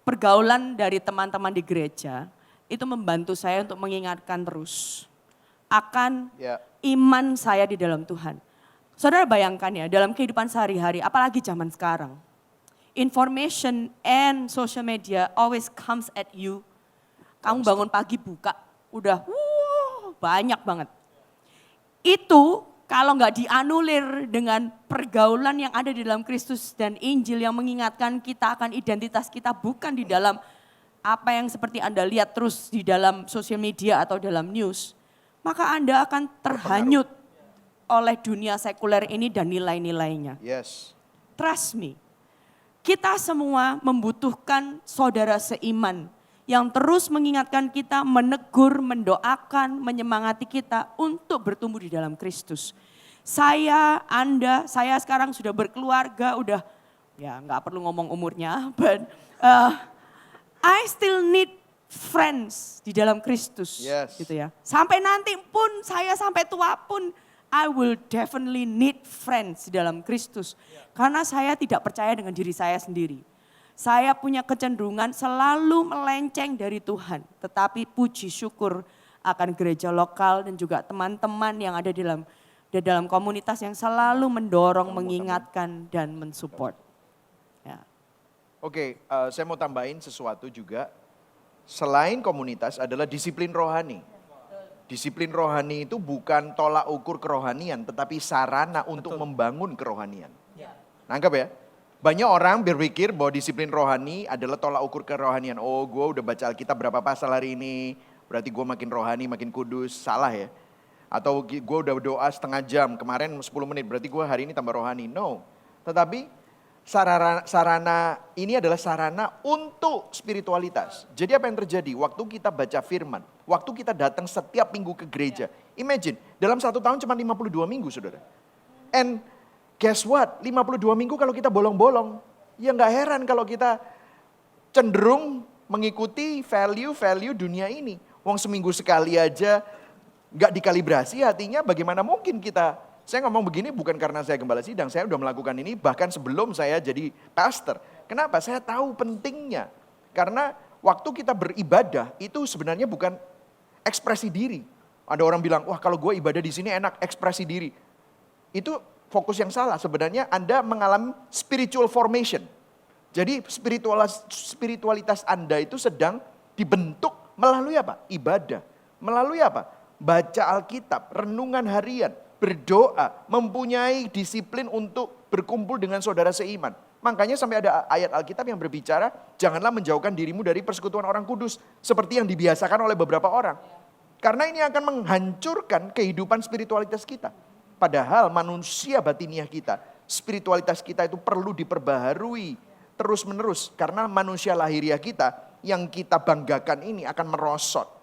pergaulan dari teman-teman di gereja, itu membantu saya untuk mengingatkan terus akan iman saya di dalam Tuhan. Saudara bayangkan ya, dalam kehidupan sehari-hari, apalagi zaman sekarang, information and social media always comes at you. Kamu bangun pagi buka, udah banyak banget. Itu kalau nggak dianulir dengan pergaulan yang ada di dalam Kristus dan Injil yang mengingatkan kita akan identitas kita bukan di dalam apa yang seperti Anda lihat terus di dalam social media atau dalam news, maka Anda akan terhanyut oleh dunia sekuler ini dan nilai-nilainya. Yes. Trust me. Kita semua membutuhkan saudara seiman yang terus mengingatkan kita, menegur, mendoakan, menyemangati kita untuk bertumbuh di dalam Kristus. Saya, Anda, saya sekarang sudah berkeluarga, udah ya nggak perlu ngomong umurnya, but I still need friends di dalam Kristus, Yes. gitu ya. Sampai nanti pun saya sampai tua pun, I will definitely need friends di dalam Kristus. Karena saya tidak percaya dengan diri saya sendiri. Saya punya kecenderungan selalu melenceng dari Tuhan. Tetapi puji syukur akan gereja lokal dan juga teman-teman yang ada di dalam komunitas yang selalu mendorong, mengingatkan, dan mensupport. Ya. Oke, saya mau tambahin sesuatu juga. Selain komunitas adalah disiplin rohani. Disiplin rohani itu bukan tolak ukur kerohanian, tetapi sarana untuk membangun kerohanian. Nangkep ya? Banyak orang berpikir bahwa disiplin rohani adalah tolak ukur kerohanian. Oh, gue udah baca Alkitab berapa pasal hari ini, berarti gue makin rohani, makin kudus. Salah ya? Atau gue udah berdoa setengah jam, kemarin 10 menit, berarti gue hari ini tambah rohani. No, tetapi sarana ini adalah sarana untuk spiritualitas. Jadi apa yang terjadi? Waktu kita baca firman, waktu kita datang setiap minggu ke gereja. Imagine, dalam 1 tahun cuma 52 minggu saudara. And guess what? 52 minggu kalau kita bolong-bolong. Ya nggak heran kalau kita cenderung mengikuti value-value dunia ini. Wong seminggu sekali aja nggak dikalibrasi hatinya, bagaimana mungkin kita. Saya ngomong begini bukan karena saya gembala sidang, saya udah melakukan ini bahkan sebelum saya jadi pastor. Kenapa? Saya tahu pentingnya. Karena waktu kita beribadah itu sebenarnya bukan ekspresi diri. Ada orang bilang, wah kalau gue ibadah di sini enak ekspresi diri. Itu fokus yang salah. Sebenarnya Anda mengalami spiritual formation. Jadi spiritualitas Anda itu sedang dibentuk melalui apa? Ibadah. Melalui apa? Baca Alkitab, renungan harian, berdoa, mempunyai disiplin untuk berkumpul dengan saudara seiman. Makanya sampai ada ayat Alkitab yang berbicara, janganlah menjauhkan dirimu dari persekutuan orang kudus. Seperti yang dibiasakan oleh beberapa orang. Karena ini akan menghancurkan kehidupan spiritualitas kita. Padahal manusia batiniah kita, spiritualitas kita itu perlu diperbaharui terus menerus. Karena manusia lahiriah kita yang kita banggakan ini akan merosot.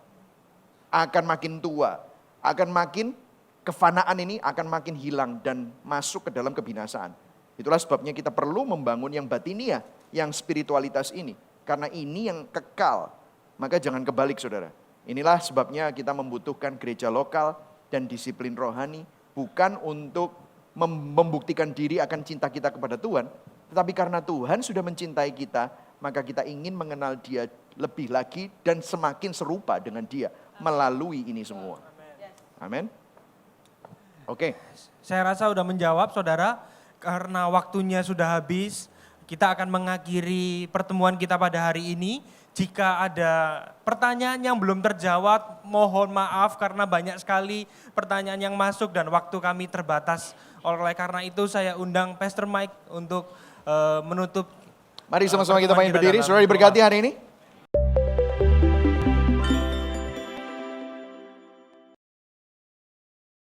Akan makin tua, akan makin kefanaan ini akan makin hilang dan masuk ke dalam kebinasaan. Itulah sebabnya kita perlu membangun yang batiniah, yang spiritualitas ini. Karena ini yang kekal, maka jangan kebalik saudara. Inilah sebabnya kita membutuhkan gereja lokal dan disiplin rohani. Bukan untuk membuktikan diri akan cinta kita kepada Tuhan. Tetapi karena Tuhan sudah mencintai kita, maka kita ingin mengenal Dia lebih lagi dan semakin serupa dengan Dia melalui ini semua. Amin. Oke. Saya rasa sudah menjawab saudara, karena waktunya sudah habis. Kita akan mengakhiri pertemuan kita pada hari ini. Jika ada pertanyaan yang belum terjawab, mohon maaf karena banyak sekali pertanyaan yang masuk dan waktu kami terbatas. Oleh karena itu saya undang Pastor Mike untuk menutup. Mari sama-sama kita berdiri, saudara diberkati hari ini.